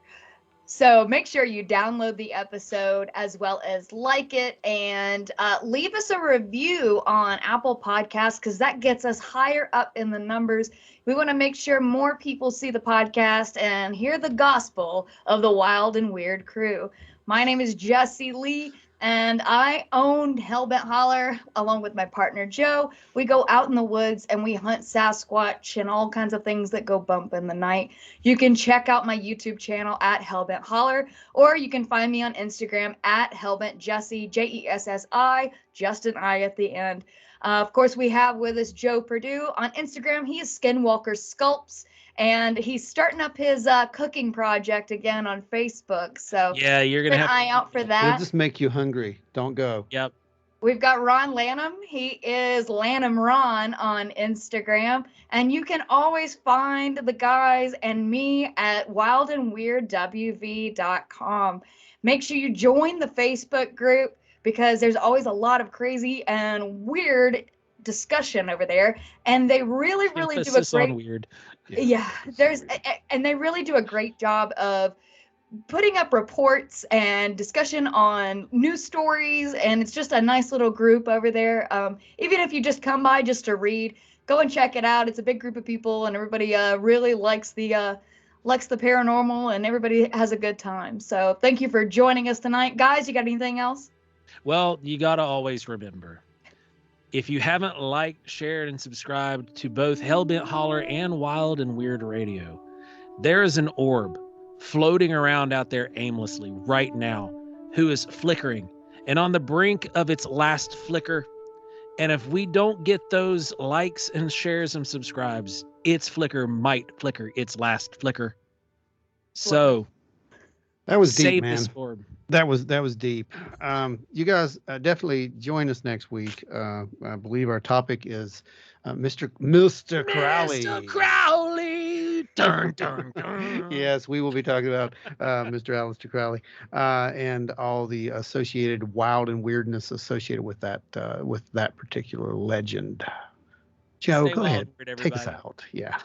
So make sure you download the episode as well as like it, and leave us a review on Apple Podcasts, because that gets us higher up in the numbers. We want to make sure more people see the podcast and hear the gospel of the Wild and Weird crew. My name is Jessie Lee, and I own Hellbent Holler along with my partner Joe. We go out in the woods and we hunt Sasquatch and all kinds of things that go bump in the night. You can check out my YouTube channel at Hellbent Holler, or you can find me on Instagram at Hellbent Jessie, Jessi, just an I at the end. Of course, we have with us Joe Perdue on Instagram. He is Skinwalker Sculpts, and he's starting up his cooking project again on Facebook. So Yeah, you're gonna keep an have eye out for It'll that. just make you hungry. Don't go. Yep. We've got Ron Lanham. He is Lanham Ron on Instagram. And you can always find the guys and me at wildandweirdwv.com. Make sure you join the Facebook group because there's always a lot of crazy and weird discussion over there. And they really do a Emphasis on great weird. yeah, and they really do a great job of putting up reports and discussion on news stories, and it's just a nice little group over there. Even if you just come by just to read, go and check it out. It's a big group of people, and everybody really likes the paranormal, and everybody has a good time. So thank you for joining us tonight, guys. You got anything else? Well, you got to always remember, if you haven't liked, shared, and subscribed to both Hellbent Holler and Wild and Weird Radio, there is an orb floating around out there aimlessly right now who is flickering and on the brink of its last flicker. And if we don't get those likes and shares and subscribes, its flicker might flicker its last flicker. So that was deep, save man. this orb. That was deep. You guys definitely join us next week. I believe our topic is Mr. Crowley. Mr. Crowley. Dun, dun, dun. Yes, we will be talking about Mr. Aleister Crowley and all the associated wild and weirdness associated with that particular legend. Joe, Stay go wild ahead. and weird, Take us everybody. out. Yeah.